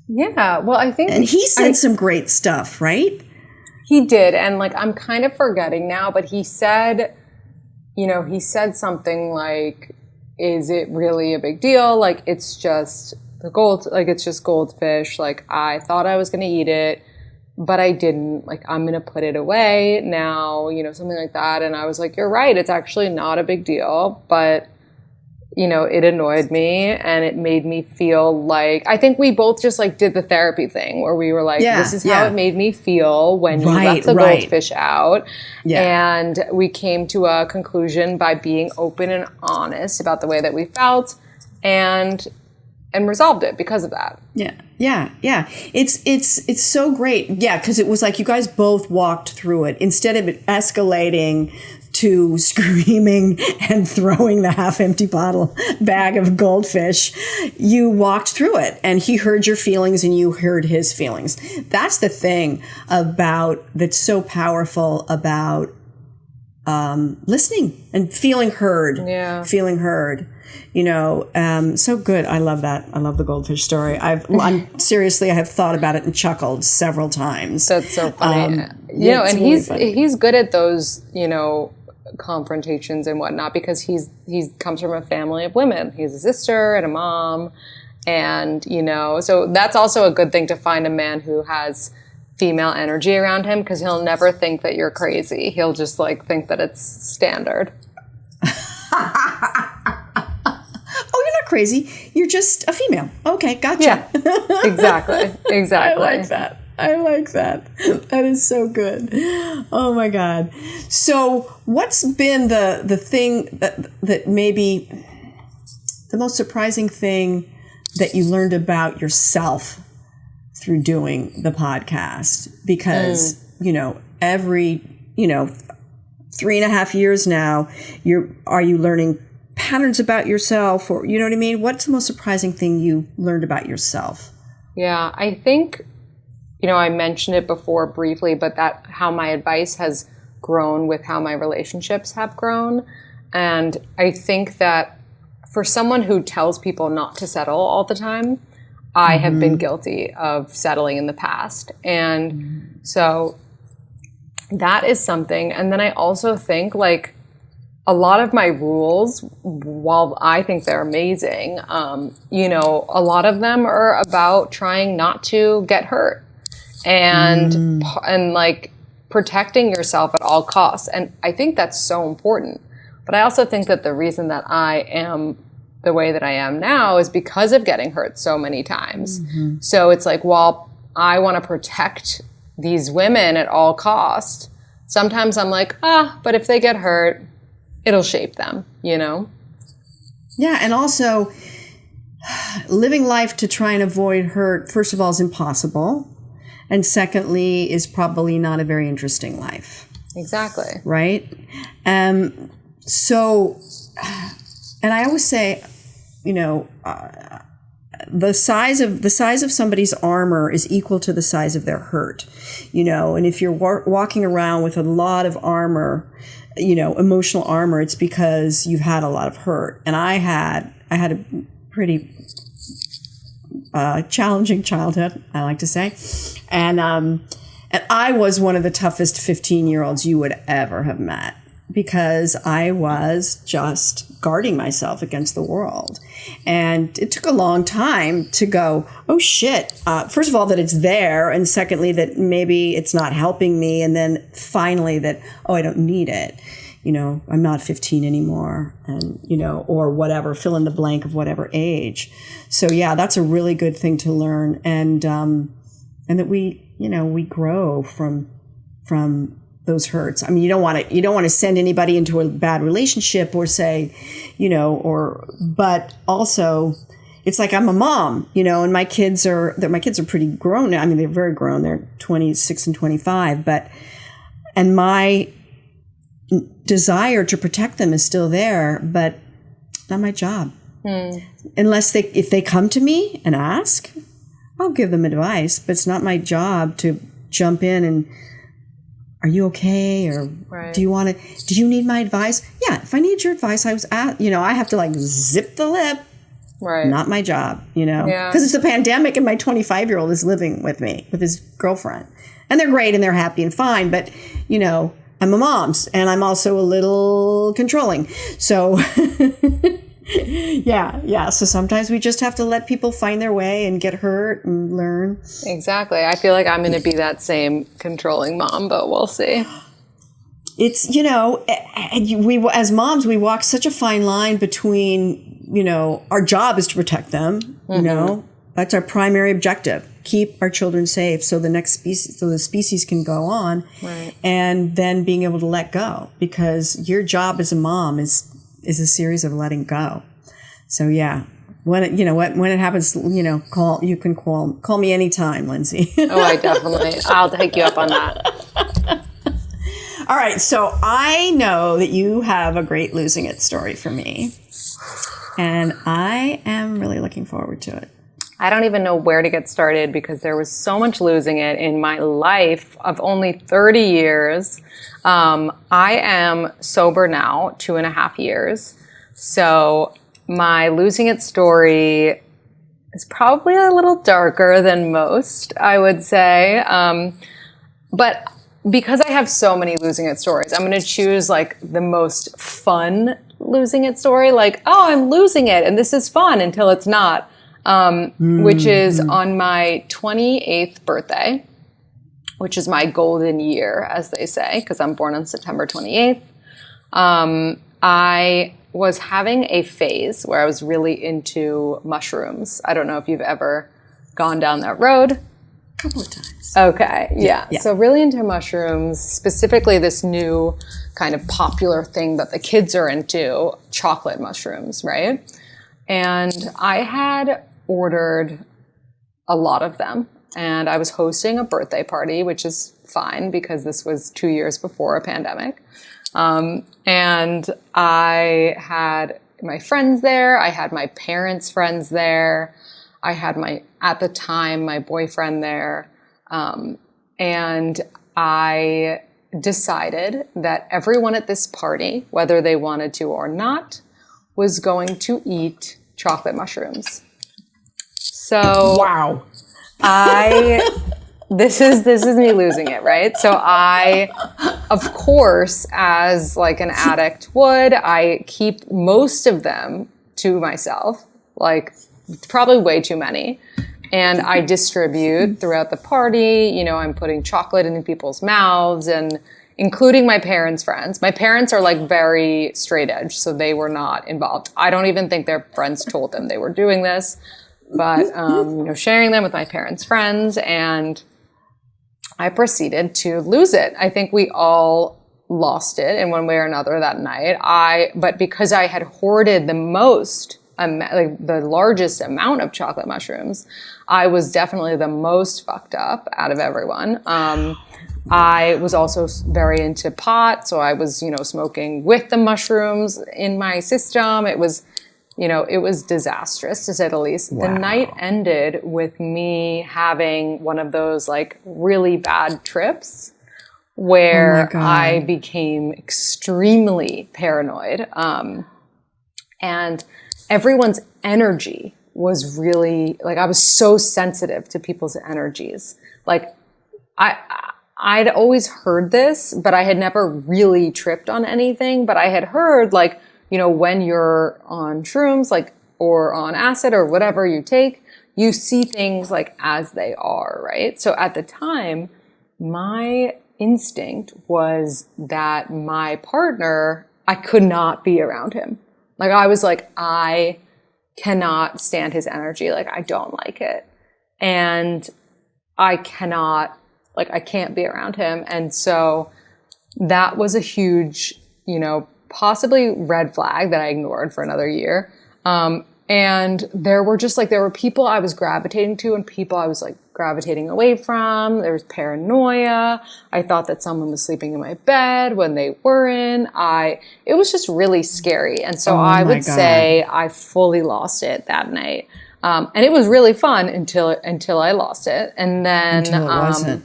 Yeah, well, I think... And he said some great stuff, right? He did, and, like, I'm kind of forgetting now, but he said, something like, is it really a big deal? Like, it's just it's just goldfish. Like, I thought I was going to eat it, but I didn't. Like, I'm going to put it away now, something like that. And I was like, you're right, it's actually not a big deal, but... it annoyed me, and it made me feel like, I think we both just like did the therapy thing where we were like, this is how it made me feel when you left the goldfish out. Yeah. And we came to a conclusion by being open and honest about the way that we felt, and resolved it because of that. Yeah. It's so great. Yeah. 'Cause it was like you guys both walked through it instead of it escalating to screaming and throwing the half-empty bag of goldfish, you walked through it, and he heard your feelings and you heard his feelings. That's the thing that's so powerful about listening and feeling heard. Yeah. Feeling heard. So good. I love that. I love the goldfish story. Seriously, I have thought about it and chuckled several times. That's so funny. And really he's good at those, confrontations and whatnot, because he comes from a family of women. He has a sister and a mom, and so that's also a good thing to find a man who has female energy around him, because he'll never think that you're crazy. He'll just think that it's standard. Oh, you're not crazy. You're just a female. Okay, gotcha. Yeah, exactly. I like that. That is so good. Oh my God. So what's been the thing that maybe the most surprising thing that you learned about yourself through doing the podcast? Because, every, 3.5 years now, are you learning patterns about yourself, or, you know what I mean? What's the most surprising thing you learned about yourself? Yeah, I think, I mentioned it before briefly, but how my advice has grown with how my relationships have grown. And I think that for someone who tells people not to settle all the time, I have been guilty of settling in the past. And so that is something. And then I also think a lot of my rules, while I think they're amazing, a lot of them are about trying not to get hurt and protecting yourself at all costs. And I think that's so important. But I also think that the reason that I am the way that I am now is because of getting hurt so many times. Mm-hmm. So it's while I want to protect these women at all costs, sometimes I'm but if they get hurt, it'll shape them, Yeah, and also living life to try and avoid hurt, first of all, is impossible. And secondly, is probably not a very interesting life. Exactly. Right? So, and I always say, the size of somebody's armor is equal to the size of their hurt, and if you're walking around with a lot of armor, emotional armor, it's because you've had a lot of hurt. And I had a pretty challenging childhood, I like to say. And I was one of the toughest 15-year-olds you would ever have met, because I was just guarding myself against the world. And it took a long time to go, oh shit, first of all, that it's there. And secondly, that maybe it's not helping me. And then finally that, oh, I don't need it. I'm not 15 anymore, and, or whatever, fill in the blank of whatever age. So yeah, that's a really good thing to learn. And that we grow from those hurts. I mean, you don't want to send anybody into a bad relationship or say, but also it's I'm a mom, and my kids are pretty grown now. I mean, they're very grown. They're 26 and 25, and my desire to protect them is still there, but not my job. If they come to me and ask, I'll give them advice, but it's not my job to jump in and, are you okay? Or right. Do you need my advice? Yeah. If I need your advice, I have to zip the lip. Right. Not my job, because it's the pandemic and my 25-year-old is living with me, with his girlfriend, and they're great and they're happy and fine. But, I'm a mom, and I'm also a little controlling. So yeah. So sometimes we just have to let people find their way and get hurt and learn. Exactly. I feel like I'm going to be that same controlling mom, but we'll see. It's, we as moms, we walk such a fine line between, our job is to protect them, that's our primary objective. Keep our children safe so the species can go on, right. And then being able to let go, because your job as a mom is a series of letting go. So yeah, when it happens, call me anytime, Lindsey. Oh, I'll take you up on that. All right. So I know that you have a great losing it story for me. And I am really looking forward to it. I don't even know where to get started because there was so much losing it in my life of only 30 years. I am sober now 2.5 years. So my losing it story is probably a little darker than most, I would say. But because I have so many losing it stories, I'm going to choose like the most fun losing it story. Like, oh, I'm losing it and this is fun until it's not. Which is on my 28th birthday, which is my golden year, as they say, because I'm born on September 28th. I was having a phase where I was really into mushrooms. I don't know if you've ever gone down that road. A couple of times. Okay, yeah. So really into mushrooms, specifically this new kind of popular thing that the kids are into, chocolate mushrooms, right? And I had ordered a lot of them, and I was hosting a birthday party, which is fine because this was 2 years before a pandemic. And I had my friends there. I had my parents' friends there. I had at the time, my boyfriend there. And I decided that everyone at this party, whether they wanted to or not, was going to eat chocolate mushrooms. So wow. This is me losing it, right? So I, of course, as like an addict would, I keep most of them to myself, like probably way too many. And I distribute throughout the party. You know, I'm putting chocolate in people's mouths and including my parents' friends. My parents are like very straight edge, so they were not involved. I don't even think their friends told them they were doing this, but, sharing them with my parents' friends, and I proceeded to lose it. I think we all lost it in one way or another that night. But because I had hoarded the largest amount of chocolate mushrooms, I was definitely the most fucked up out of everyone. I was also very into pot, so I was, smoking with the mushrooms in my system. It was, it was disastrous to say the least. Wow. The night ended with me having one of those like really bad trips where I became extremely paranoid. And everyone's energy was really like, I was so sensitive to people's energies. Like I'd always heard this, but I had never really tripped on anything. But I had heard like, when you're on shrooms, like, or on acid or whatever you take, you see things like as they are, right? So at the time, my instinct was that my partner, I could not be around him. Like, I was like, I cannot stand his energy. Like, I don't like it. And I can't be around him. And so that was a huge, possibly red flag that I ignored for another year. And there were people I was gravitating to and people I was like gravitating away from. There was paranoia. I thought that someone was sleeping in my bed when they weren't. It was just really scary. And so I would say I fully lost it that night. And it was really fun until I lost it. And then, until it wasn't.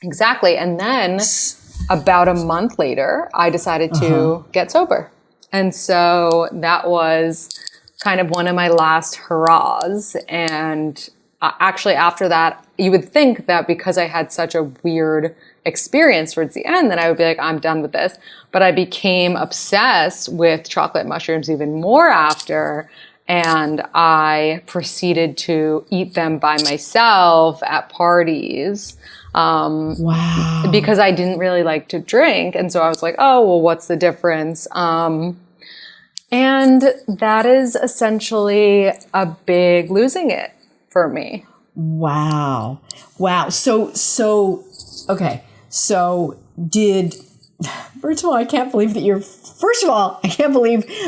Exactly. And then about a month later, I decided to get sober. And so that was kind of one of my last hurrahs. And actually after that, you would think that because I had such a weird experience towards the end, that I would be like, I'm done with this. But I became obsessed with chocolate mushrooms even more after. And I proceeded to eat them by myself at parties. Wow. Because I didn't really like to drink. And so I was like, oh, well, what's the difference? And that is essentially a big losing it for me. Wow. So, okay. So first of all, I can't believe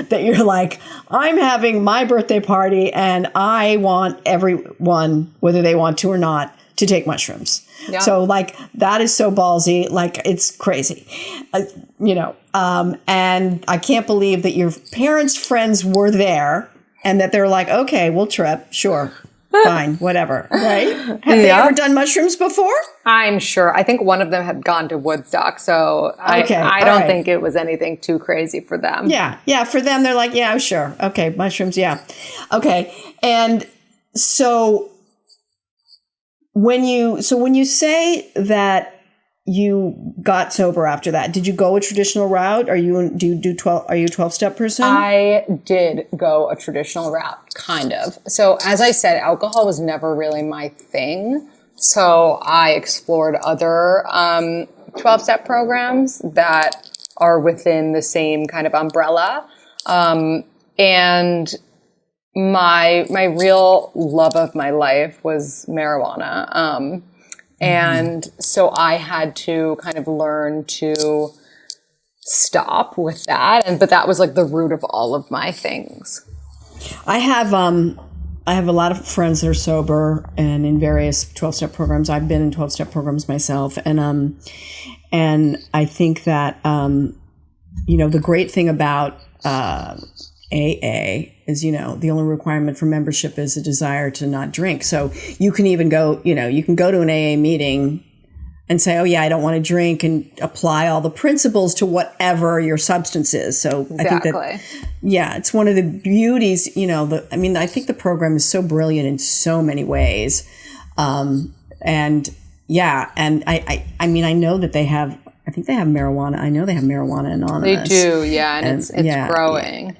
that you're like, I'm having my birthday party and I want everyone, whether they want to or not, to take mushrooms. Yeah. So like that is so ballsy, like it's crazy, and I can't believe that your parents' friends were there and that they're like, okay, we'll trip. Sure. Fine. Whatever. Right. Have they ever done mushrooms before? I'm sure. I think one of them had gone to Woodstock. So I don't think it was anything too crazy for them. Yeah. Yeah. For them, they're like, yeah, sure. Okay. Mushrooms. Yeah. Okay. And so when you say that you got sober after that, did you go a traditional route? Are you a 12-step person? I did go a traditional route, kind of. So as I said, alcohol was never really my thing. So I explored other 12-step programs that are within the same kind of umbrella. And my real love of my life was marijuana. And so I had to kind of learn to stop with that. But that was like the root of all of my things. I have a lot of friends that are sober and in various 12-step programs. I've been in 12-step programs myself. And I think that, the great thing about, AA is, the only requirement for membership is a desire to not drink. So you can even go, you can go to an AA meeting and say, oh yeah, I don't want to drink, and apply all the principles to whatever your substance is. So exactly. I think that, it's one of the beauties, I think the program is so brilliant in so many ways. I know that I think they have marijuana. I know they have Marijuana Anonymous. They do. Yeah. And it's growing.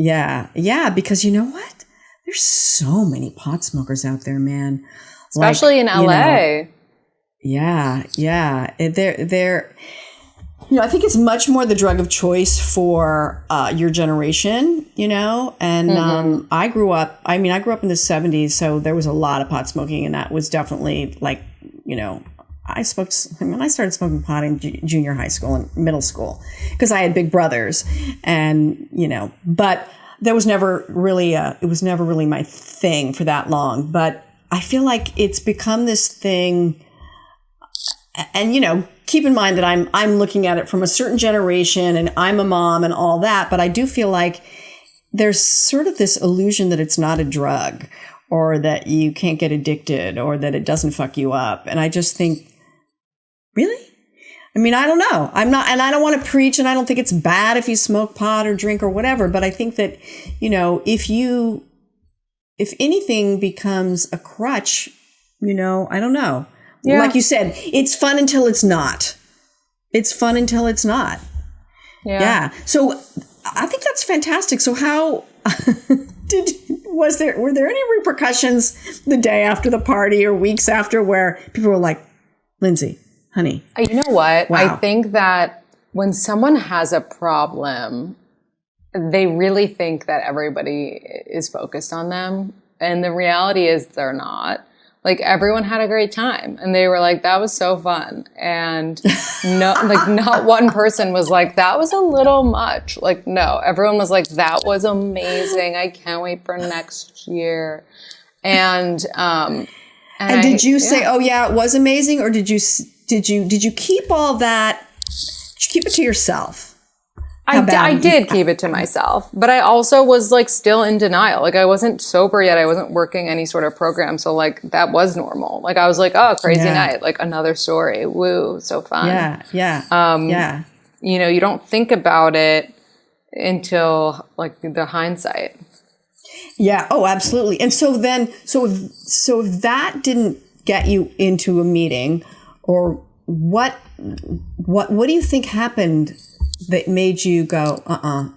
Yeah, because you know what? There's so many pot smokers out there, man. Especially in LA. Yeah. They're I think it's much more the drug of choice for your generation, and I grew up in the 70s, so there was a lot of pot smoking, and that was definitely like, I started smoking pot in junior high school and middle school because I had big brothers, and, but there was never really, it was never really my thing for that long. But I feel like it's become this thing, and, keep in mind that I'm looking at it from a certain generation, and I'm a mom and all that. But I do feel like there's sort of this illusion that it's not a drug, or that you can't get addicted, or that it doesn't fuck you up. And I just think, really? I mean, I don't know. I'm not, and I don't want to preach, and I don't think it's bad if you smoke pot or drink or whatever. But I think that, if anything becomes a crutch, I don't know. Yeah. Like you said, it's fun until it's not. It's fun until it's not. Yeah. So I think that's fantastic. So how were there any repercussions the day after the party or weeks after where people were like, Lindsey, honey? You know what? Wow. I think that when someone has a problem, they really think that everybody is focused on them. And the reality is they're not. Like, everyone had a great time, and they were like, that was so fun. And not one person was like, that was a little much. Like, no, everyone was like, that was amazing. I can't wait for next year. And did you say, oh yeah, it was amazing? Or did you keep all that? Did you keep it to yourself? I did keep it to myself, but I also was like still in denial. Like, I wasn't sober yet. I wasn't working any sort of program. So like, that was normal. Like, I was like, oh, crazy night, like another story. Woo. So fun. Yeah. You don't think about it until like the hindsight. Yeah. Oh, absolutely. And so then, so if that didn't get you into a meeting, or what do you think happened that made you go,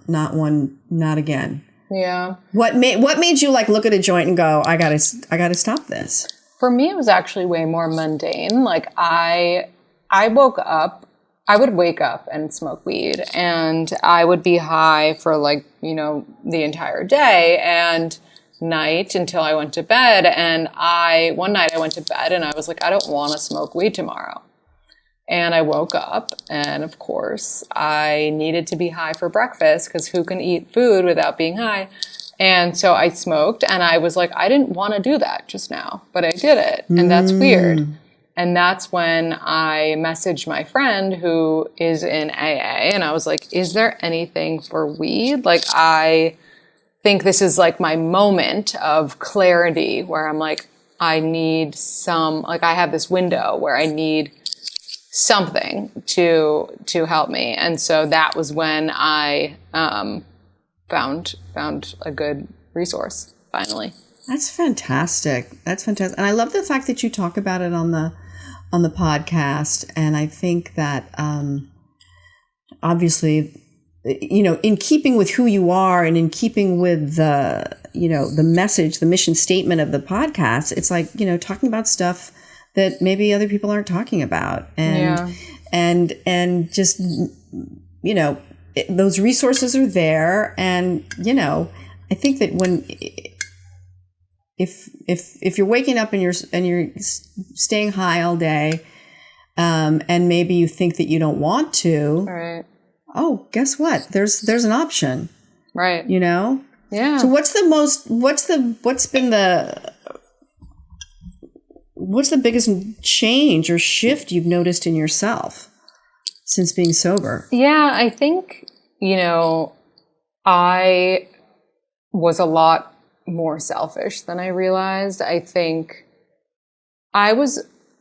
not again? Yeah. What made you like look at a joint and go, I gotta stop this? For me, it was actually way more mundane. Like, I woke up, I would wake up and smoke weed, and I would be high for like, the entire day and night until I went to bed. And one night I went to bed and I was like, I don't want to smoke weed tomorrow. And I woke up, and of course I needed to be high for breakfast, because who can eat food without being high? And so I smoked, and I was like, I didn't want to do that just now, but I did it. And that's weird. And that's when I messaged my friend who is in AA, and I was like, is there anything for weed? Like, I think this is like my moment of clarity where I'm like, I need I have this window where I need something to help me. And so that was when I found a good resource finally. That's fantastic. That's fantastic. And I love the fact that you talk about it on the podcast. And I think that obviously, in keeping with who you are and in keeping with the message, the mission statement of the podcast, it's like, talking about stuff that maybe other people aren't talking about. And just, those resources are there. And, I think that if you're waking up and you're staying high all day, and maybe you think that you don't want to, right. Oh, guess what? There's an option. Right. Yeah. So what's the biggest change or shift you've noticed in yourself since being sober? Yeah, I think, I was a lot more selfish than I realized. I think I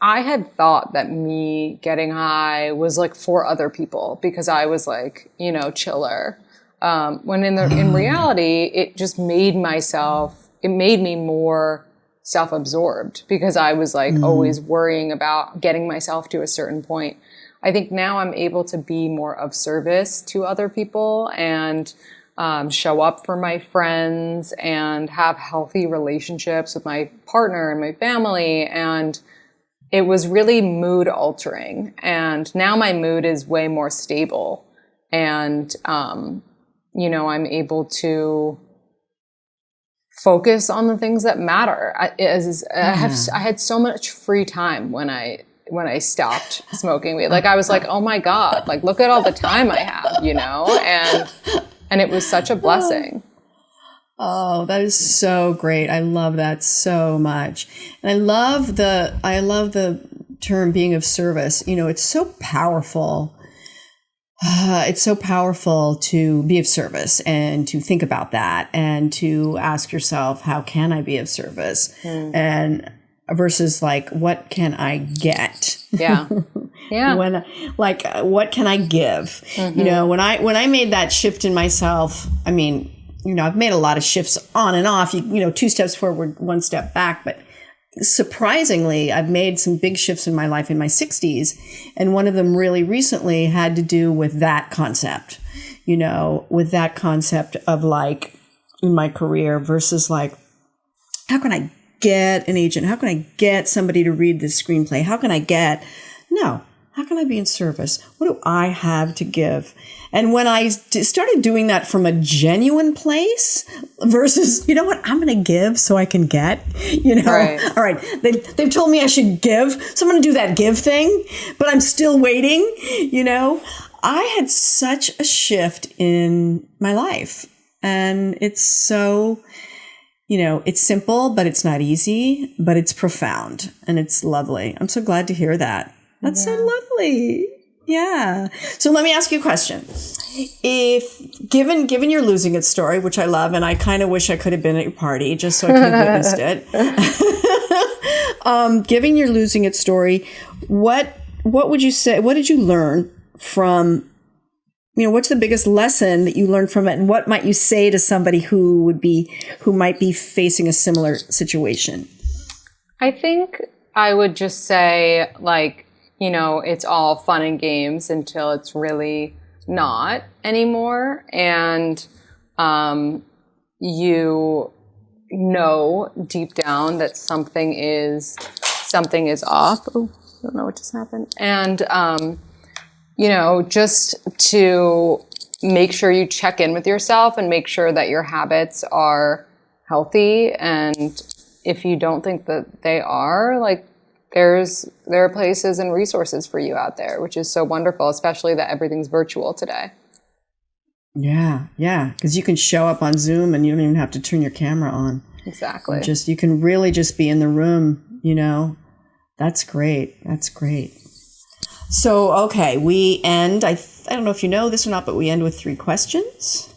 had thought that me getting high was like for other people because I was like, chiller. When in reality, it just made me more self-absorbed because I was like always worrying about getting myself to a certain point. I think now I'm able to be more of service to other people and show up for my friends and have healthy relationships with my partner and my family. And it was really mood altering. And now my mood is way more stable. And, I'm able to focus on the things that matter. I had so much free time when I stopped smoking weed. Like I was like, oh my God, like look at all the time I have, and it was such a blessing. Oh, that is so great. I love that so much. And I love the term being of service. It's so powerful. It's so powerful to be of service and to think about that and to ask yourself, how can I be of service? And versus like, what can I get? Yeah. Yeah. What can I give? When I made that shift in myself, I mean, I've made a lot of shifts on and off, 2 steps forward, 1 step back, but surprisingly, I've made some big shifts in my life in my 60s. And one of them really recently had to do with that concept, with that concept of like in my career versus like, how can I get an agent? How can I get somebody to read this screenplay? How can I be in service? What do I have to give? And when I started doing that from a genuine place versus, I'm going to give so I can get, Right. All right, they've told me I should give, so I'm going to do that give thing, but I'm still waiting, I had such a shift in my life. And it's so, it's simple, but it's not easy, but it's profound and it's lovely. I'm so glad to hear that. That's so lovely. Yeah. So let me ask you a question. If given your losing it story, which I love, and I kind of wish I could have been at your party just so I could have witnessed it. Given your losing it story, what would you say? What did you learn from? What's the biggest lesson that you learned from it, and what might you say to somebody who might be facing a similar situation? I think I would just say, like, it's all fun and games until it's really not anymore. And you know deep down that something is off. Oh, I don't know what just happened. And, just to make sure you check in with yourself and make sure that your habits are healthy. And if you don't think that they are, like, there are places and resources for you out there, which is so wonderful, especially that everything's virtual today. Yeah. Because you can show up on Zoom and you don't even have to turn your camera on. Exactly. You can really just be in the room, That's great. So, okay, we end. I don't know if you know this or not, but we end with 3 questions.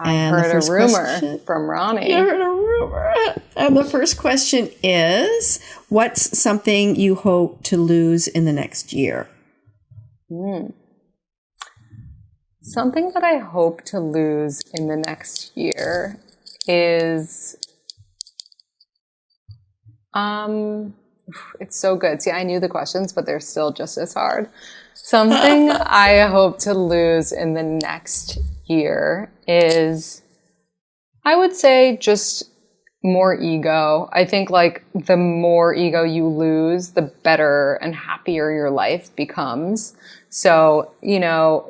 I heard a rumor from Ronnie. I heard a rumor. And the first question is, what's something you hope to lose in the next year? Something that I hope to lose in the next year is, it's so good. See, I knew the questions, but they're still just as hard. Something I hope to lose in the next year is, I would say, just more ego. I think like the more ego you lose, the better and happier your life becomes. So,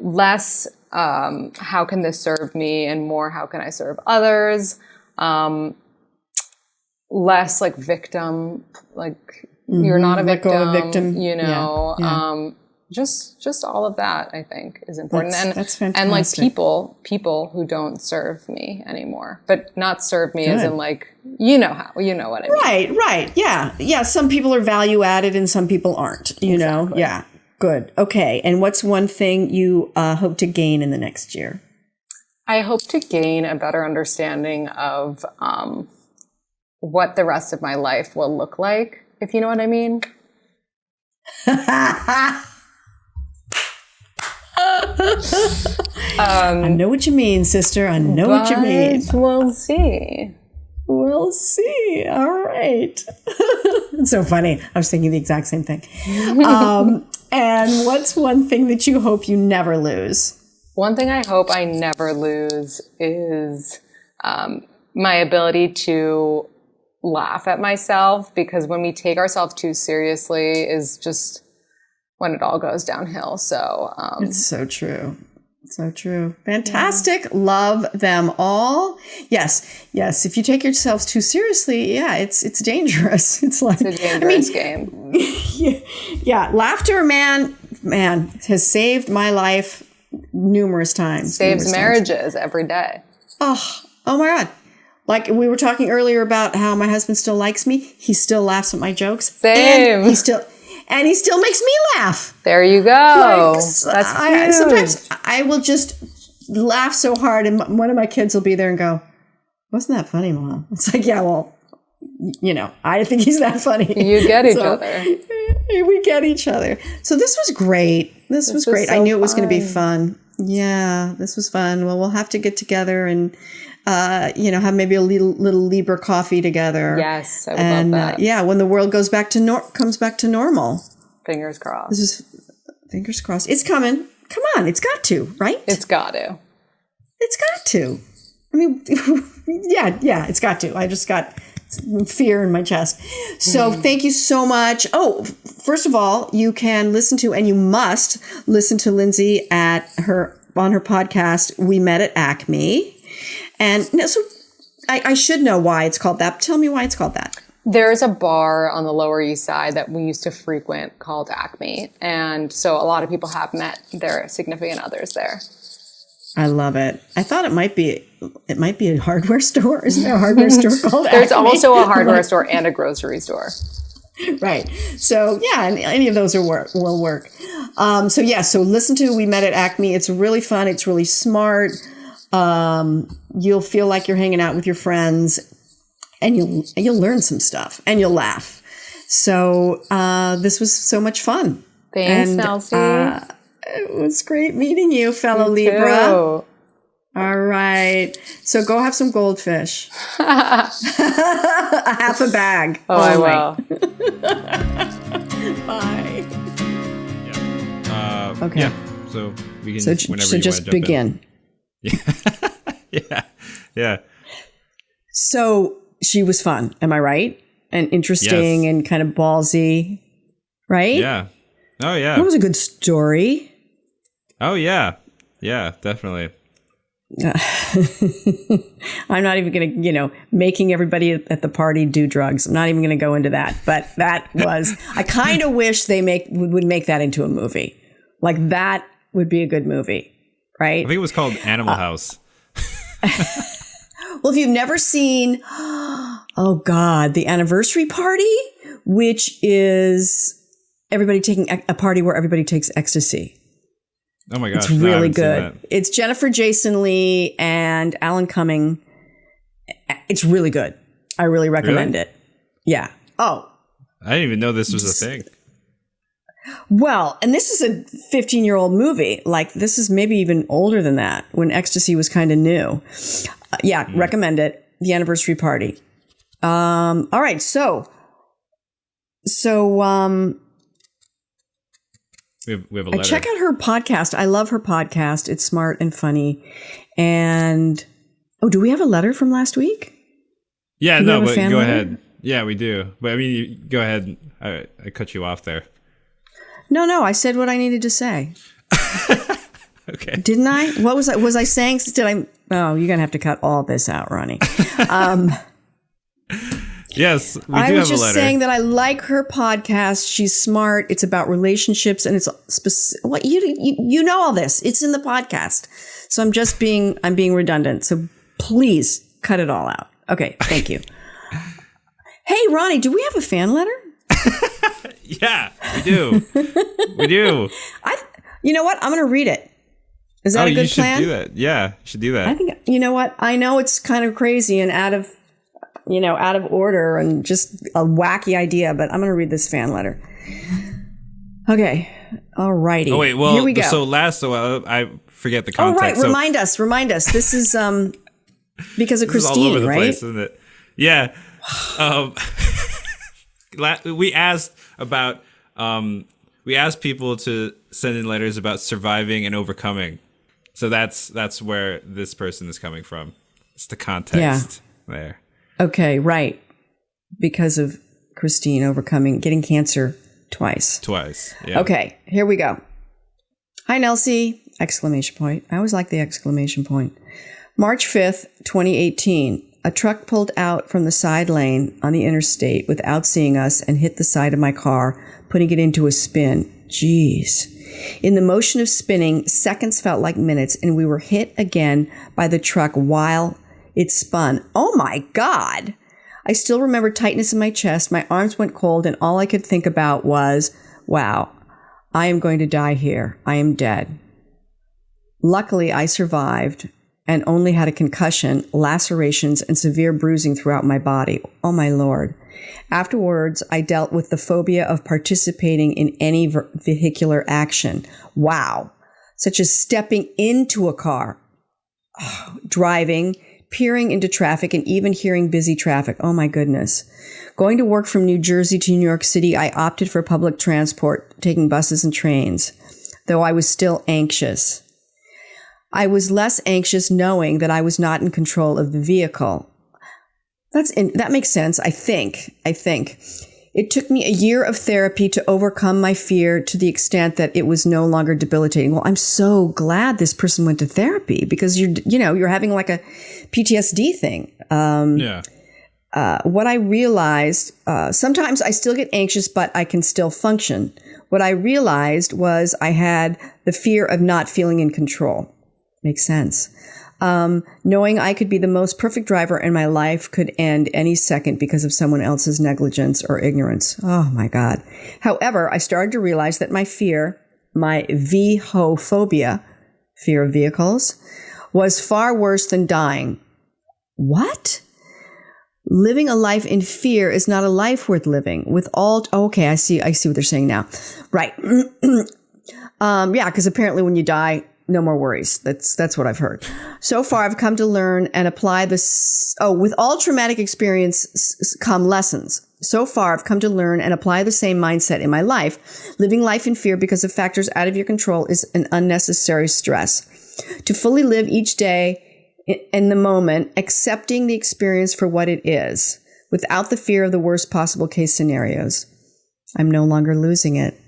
less how can this serve me, and more how can I serve others. Less like victim, like you're not a victim, just all of that I think is important. That's fantastic. And like people who don't serve me anymore, but not serve me as in like, you know what I mean. Right. Yeah. Some people are value added and some people aren't, know? Yeah. Good. Okay. And what's one thing you hope to gain in the next year? I hope to gain a better understanding of what the rest of my life will look like, if you know what I mean. I know what you mean, sister. I know what you mean. We'll see. We'll see. All right. It's so funny. I was thinking the exact same thing. And what's one thing that you hope you never lose? One thing I hope I never lose is my ability to laugh at myself, because when we take ourselves too seriously is just when it all goes downhill. So it's so true. So true. Fantastic. Yeah. Love them all. Yes. If you take yourselves too seriously, it's dangerous. It's like it's a dangerous game. Yeah. Laughter, man, has saved my life numerous times. Saves marriages every day. Oh my God. Like we were talking earlier about how my husband still likes me. He still laughs at my jokes. Same. And he still makes me laugh. There you go. That's huge. Sometimes I will just laugh so hard, and one of my kids will be there and go, "Wasn't that funny, Mom?" It's like, yeah, well, I think he's that funny. You get each other. We get each other. So this was great. This was great. So I knew it was going to be fun. Yeah, this was fun. Well, we'll have to get together and have maybe a little Libra coffee together. Yes, I would love that. When the world goes back to comes back to normal. Fingers crossed. This is fingers crossed. It's coming. Come on, it's got to, right? It's got to. It's got to. I mean, yeah, it's got to. I just got fear in my chest. So thank you so much. Oh, first of all, you can listen to, and you must listen to Lindsey on her podcast, We Met at Acme. And so I should know why it's called that. Tell me why it's called that. There's a bar on the Lower East Side that we used to frequent called Acme. And so a lot of people have met their significant others there. I love it. I thought it might be a hardware store. Isn't there a hardware store called There's Acme? also a hardware store and a grocery store. Right. So yeah, any of those will work. So listen to We Met at Acme. It's really fun. It's really smart. You'll feel like you're hanging out with your friends, and you'll learn some stuff, and you'll laugh. So this was so much fun. Thanks, Nelsie. It was great meeting you, fellow Libra. Too. All right. So go have some goldfish. A half a bag. Oh, I will. Bye. Yeah. Okay. Yeah. So we can. Whenever you just begin. Yeah. So she was fun. Am I right? And interesting and kind of ballsy, right? Yeah. Oh yeah. That was a good story. Oh yeah. Yeah, definitely. I'm not even going to, making everybody at the party do drugs. I'm not even going to go into that. But that was, I kind of wish they would make that into a movie. Like that would be a good movie. right? I think it was called Animal House. Well, if you've never seen, oh God, the anniversary party, which is everybody taking a party where everybody takes ecstasy. Oh my gosh. It's really I haven't seen good. that. It's Jennifer Jason Leigh and Alan Cumming. It's really good. I really recommend it. Yeah. Oh, I didn't even know this was a thing. well, and this is a 15-year-old movie. Like, this is maybe even older than that, when ecstasy was kind of new. Recommend it. The anniversary party. All right. So we have a letter. check out her podcast. I love her podcast. It's smart and funny. And do we have a letter from last week? Yeah, Do we no, have a but fan go letter? ahead. Yeah, we do. But I mean, go ahead. I cut you off there. No. I said what I needed to say. Okay. Didn't I? What was I? Was I saying? Did I? Oh, you're gonna have to cut all this out, Ronnie. Yes, we do I have was a just letter. saying that I like her podcast. She's smart. It's about relationships, and it's what you know all this. It's in the podcast. So I'm being redundant. So please cut it all out. Okay, thank you. Hey, Ronnie, do we have a fan letter? Yeah, we do. We do. You know what? I'm going to read it. Is that a good you should plan? do that. Yeah, you should do that. I think, you know what? I know it's kind of crazy and out of order and just a wacky idea, but I'm going to read this fan letter. Okay. All righty. Oh, wait. Well, here we go. So I forget the context. Oh, right. So Remind us. This is because of this is all Christine, over the right? place, isn't it? Yeah. We asked about we asked people to send in letters about surviving and overcoming. So that's where this person is coming from. It's the context there. Okay, right. Because of Christine getting cancer twice. Yeah. Okay, here we go. Hi, Nelsie! Exclamation point. I always like the exclamation point. March 5th, 2018. A truck pulled out from the side lane on the interstate without seeing us and hit the side of my car, putting it into a spin. Jeez. In the motion of spinning, seconds felt like minutes, and we were hit again by the truck while it spun. Oh my God. I still remember tightness in my chest. My arms went cold, and all I could think about was, wow, I am going to die here. I am dead. Luckily, I survived and only had a concussion, lacerations, and severe bruising throughout my body. Oh my Lord. Afterwards, I dealt with the phobia of participating in any vehicular action. Wow. Such as stepping into a car, driving, peering into traffic, and even hearing busy traffic. Oh my goodness. Going to work from New Jersey to New York City, I opted for public transport, taking buses and trains, though I was still anxious. I was less anxious knowing that I was not in control of the vehicle. That makes sense, I think. It took me a year of therapy to overcome my fear to the extent that it was no longer debilitating. Well, I'm so glad this person went to therapy because you're having like a PTSD thing. What I realized, sometimes I still get anxious, but I can still function. What I realized was I had the fear of not feeling in control. Makes sense. Knowing I could be the most perfect driver and my life could end any second because of someone else's negligence or ignorance. Oh my God. However, I started to realize that my fear, my vehophobia, fear of vehicles, was far worse than dying. What? Living a life in fear is not a life worth living. Okay, I see what they're saying now. Right. Because apparently when you die, no more worries. That's what I've heard. So far, I've come to learn and apply this. With all traumatic experience come lessons. So far, I've come to learn and apply the same mindset in my life. Living life in fear because of factors out of your control is an unnecessary stress. To fully live each day in the moment, accepting the experience for what it is, without the fear of the worst possible case scenarios. I'm no longer losing it.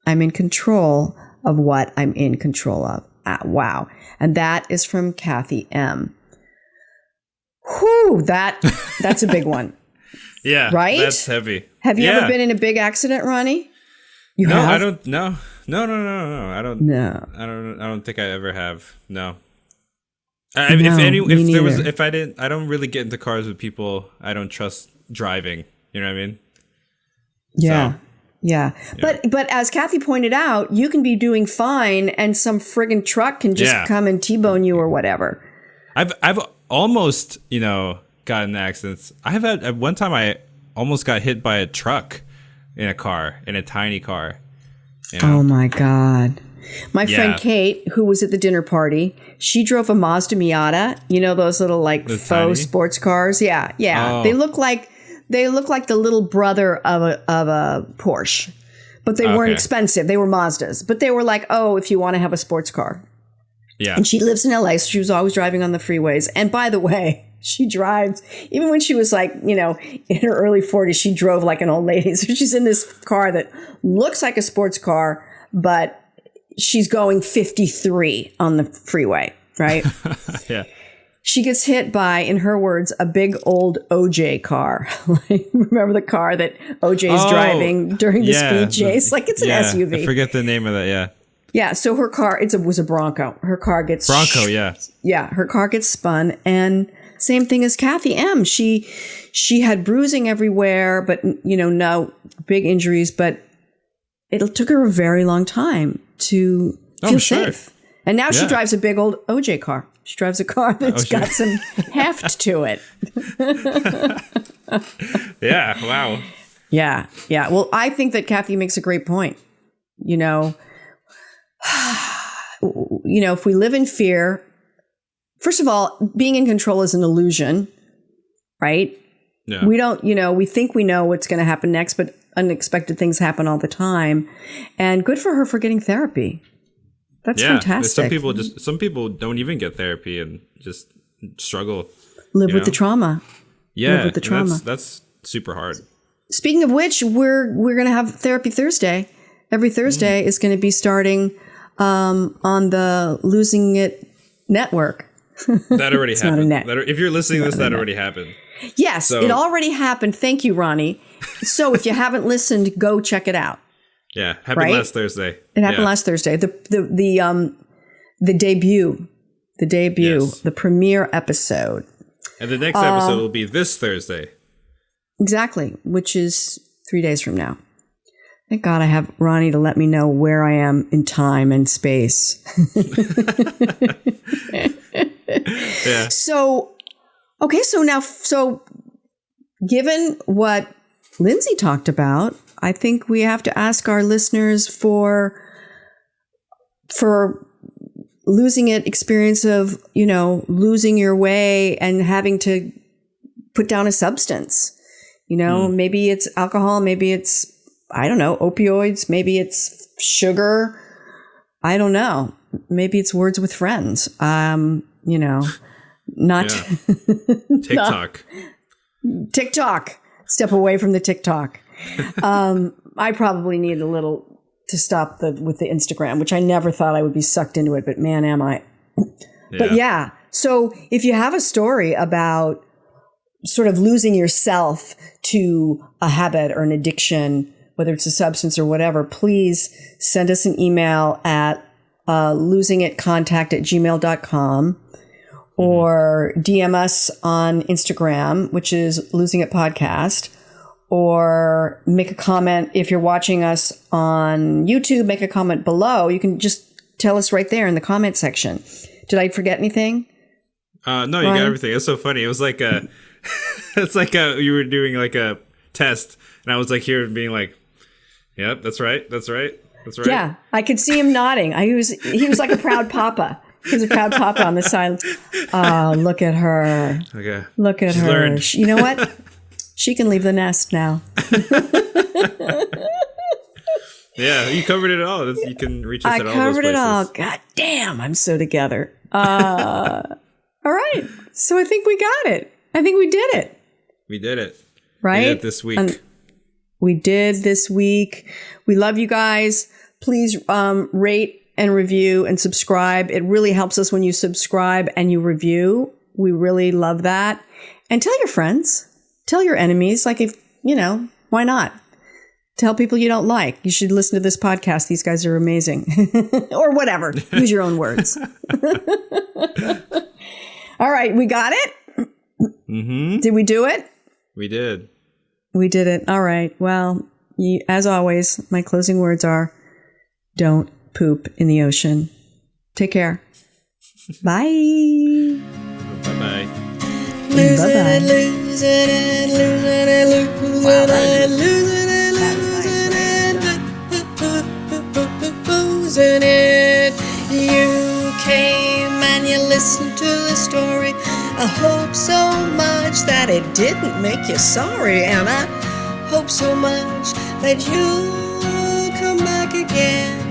I'm in control of what I'm in control of. Wow. And that is from Kathy M. Whew, that's a big one. Yeah. Right? That's heavy. Have you ever been in a big accident, Ronnie? No, I don't. No, No. I don't. No. I don't think I ever have. No. No, me neither. If I didn't, I don't really get into cars with people I don't trust driving. You know what I mean? Yeah. So, yeah. But as Kathy pointed out, you can be doing fine and some friggin' truck can just come and T-bone you or whatever. I've almost, gotten in accidents. At one time I almost got hit by a truck in a tiny car. Oh my God. My friend Kate, who was at the dinner party, she drove a Mazda Miata. You know those little faux tiny? sports cars? Yeah. Oh. They look like the little brother of a Porsche. But they weren't expensive. They were Mazdas. But they were like, oh, if you want to have a sports car. Yeah. And she lives in LA, so she was always driving on the freeways. And by the way, she drives, even when she was in her early 40s, she drove like an old lady. So she's in this car that looks like a sports car, but she's going 53 on the freeway, right? Yeah. She gets hit by, in her words, a big old OJ car. Remember the car that OJ's driving during the speed chase? It's an SUV. I forget the name of that, yeah. Yeah, so her car, was a Bronco. Her car gets... Bronco, yeah. Yeah, her car gets spun, and same thing as Kathy M. She had bruising everywhere, but, no big injuries, but it took her a very long time to feel safe. And now she drives a big old OJ car. She drives a car that's got some heft to it. Yeah, wow. Yeah. Well, I think that Kathy makes a great point. If we live in fear, first of all, being in control is an illusion, right? Yeah. We don't, we think we know what's going to happen next, but unexpected things happen all the time. And good for her for getting therapy. That's fantastic. Some people don't even get therapy and just struggle. Live with the trauma. Yeah. Live with the trauma. That's super hard. Speaking of which, we're going to have Therapy Thursday. Every Thursday is going to be starting on the Losing It network. That already happened. Not a net. If you're listening to this, that already happened. Yes, it already happened. Thank you, Ronnie. So if you haven't listened, go check it out. Yeah, happened last Thursday. It happened last Thursday. The debut, the premiere episode. And the next episode will be this Thursday. Exactly, which is 3 days from now. Thank God I have Ronnie to let me know where I am in time and space. Yeah. So given what Lindsey talked about, I think we have to ask our listeners for losing it experience of, losing your way and having to put down a substance. Maybe it's alcohol, maybe it's, I don't know, opioids, maybe it's sugar. I don't know. Maybe it's words with friends. Not TikTok. TikTok. Step away from the TikTok. I probably need a little to stop with the Instagram, which I never thought I would be sucked into it, but man, am I. But yeah. So if you have a story about sort of losing yourself to a habit or an addiction, whether it's a substance or whatever, please send us an email at losingitcontact@gmail.com or DM us on Instagram, which is Losing It Podcast, or make a comment. If you're watching us on YouTube, make a comment below. You can just tell us right there in the comment section. Did I forget anything? No, you got everything. It's so funny. It was like it's like you were doing like a test, and I was like here being like, "Yep, that's right. That's right. That's right." Yeah, I could see him nodding. He was like a proud papa. He was a proud papa on the side. Oh, look at her. Okay. Look at her. Learned. You know what? She can leave the nest now. Yeah, you covered it all. You can reach us at all those places. I covered it all. God damn, I'm so together. All right. So I think we got it. I think we did it. We did it. Right? We did it this week. We did this week. We love you guys. Please rate and review and subscribe. It really helps us when you subscribe and you review. We really love that. And tell your friends. Tell your enemies. Like, if, why not? Tell people you don't like. You should listen to this podcast. These guys are amazing. Or whatever. Use your own words. All right. We got it? Mm-hmm. Did we do it? We did. We did it. All right. Well, as always, my closing words are, don't poop in the ocean. Take care. Bye. Bye-bye. Losing it, losing it, losing it, losing it, losing it, losing it. You came and you listened to the story. I hope so much that it didn't make you sorry, and I hope so much that you'll come back again.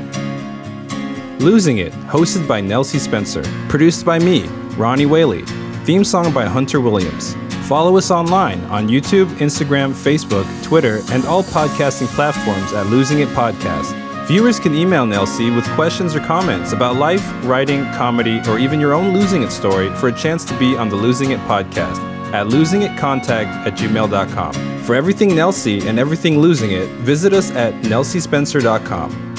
Losing It, hosted by Nelsie Spencer. Produced by me, Ronnie Whaley. Theme song by Hunter Williams. Follow us online on YouTube, Instagram, Facebook, Twitter, and all podcasting platforms at Losing It Podcast. Viewers can email Nelsie with questions or comments about life, writing, comedy, or even your own Losing It story for a chance to be on the Losing It Podcast at losingitcontact@gmail.com. For everything Nelsie and everything Losing It, visit us at nelsiespencer.com.